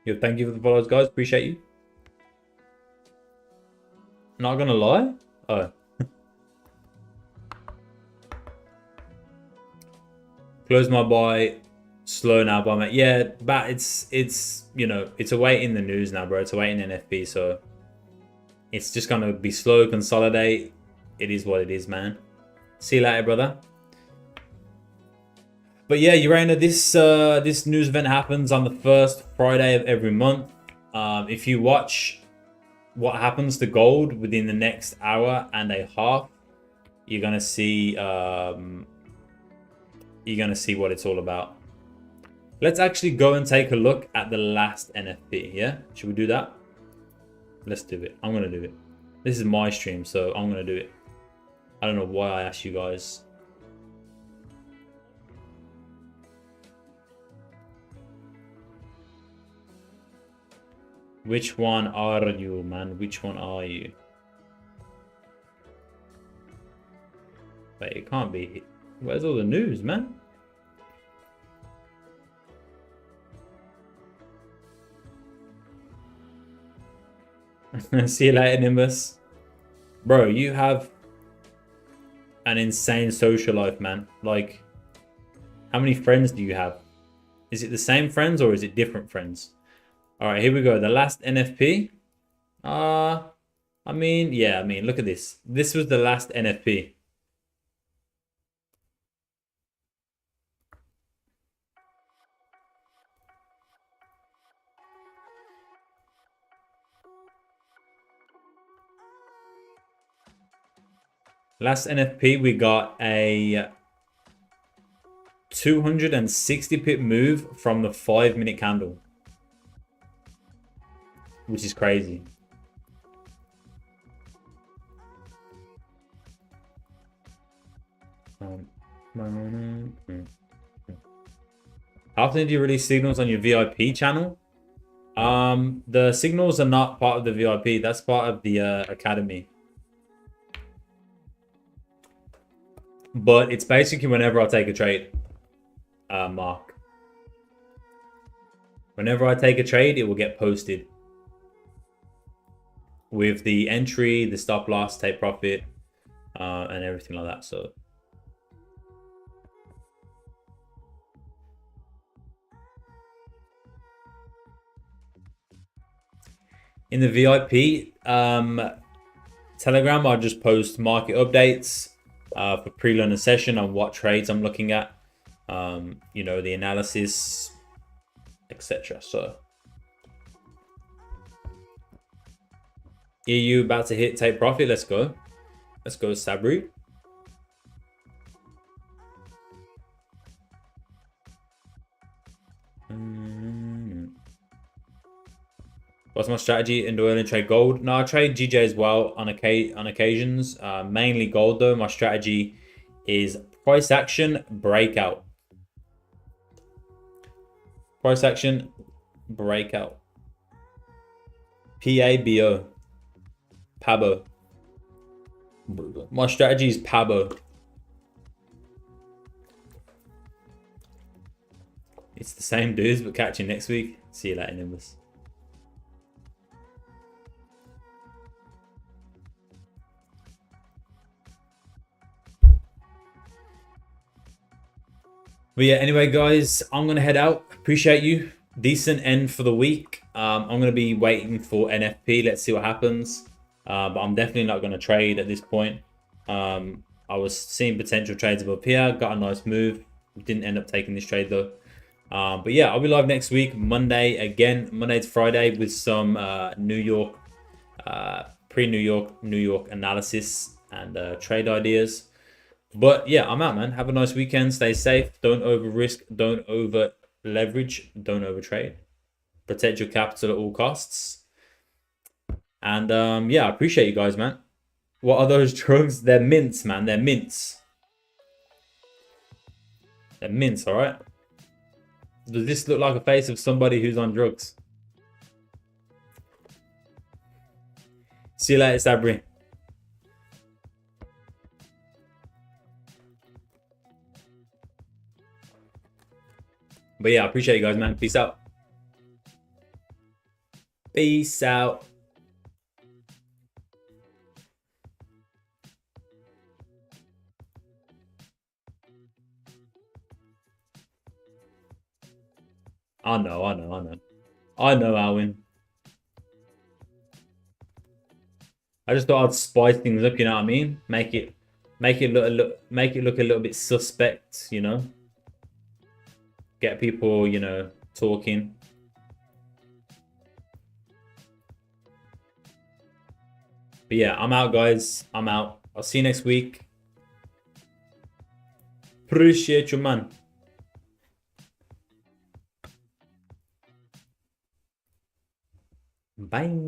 Yo, thank you for the follows, guys. Appreciate you. Not gonna lie. Oh. Close my buy Slow now, but yeah, but it's you know, it's awaiting the news now, bro. It's awaiting NFP, so it's just gonna be slow, consolidate. It is what it is, man. See you later, brother. But yeah, Urana, this news event happens on the first Friday of every month. If you watch what happens to gold within the next hour and a half, you're gonna see what it's all about. Let's actually go and take a look at the last NFP. Yeah, should we do that? Let's do it. I'm gonna do it. This is my stream, so I'm gonna do it. I don't know why I asked you guys. Which one are you, man? Which one are you? Wait, it can't be. Where's all the news, man? See you later, Nimbus. Bro, you have an insane social life, man. Like, how many friends do you have? Is it the same friends or is it different friends? All right, here we go. The last NFP. I mean, yeah, I mean, look at this. This was the last NFP. Last NFP, we got a 260 pip move from the 5-minute candle, which is crazy. How often do you release signals on your VIP channel? The signals are not part of the VIP. That's part of the academy. But it's basically whenever I take a trade, Mark. Whenever I take a trade, it will get posted with the entry, the stop loss, take profit, and everything like that. So in the VIP Telegram, I'll just post market updates for pre-learner session on what trades I'm looking at, you know, the analysis, etc. So EU about to hit take profit. Let's go. Let's go, Sabri. What's my strategy in oil and trade gold? No, I trade GJ as well on occasions. Mainly gold though. My strategy is price action, breakout. Price action, breakout. PABO. PABO. My strategy is PABO. It's the same dudes, but catch you next week. See you later, Nimbus. But yeah, anyway, guys, I'm going to head out. Appreciate you. Decent end for the week. I'm going to be waiting for NFP. Let's see what happens. But I'm definitely not going to trade at this point. I was seeing potential trades above here. Got a nice move. Didn't end up taking this trade, though. But yeah, I'll be live next week, Monday again. Monday to Friday with some New York, pre-New York analysis and trade ideas. But yeah, I'm out, man. Have a nice weekend. Stay safe. Don't over risk. Don't over leverage. Don't over trade. Protect your capital at all costs. And yeah, I appreciate you guys, man. What are those drugs? They're mints, man. They're mints. They're mints, all right? Does this look like a face of somebody who's on drugs? See you later, Sabri. But yeah, I appreciate you guys, man. Peace out. Peace out. I know, Alwyn. I just thought I'd spice things up, you know what I mean? Make it look a little bit suspect, you know? Get people, you know, talking. But yeah, I'm out, guys. I'm out. I'll see you next week. Appreciate you, man. Bye.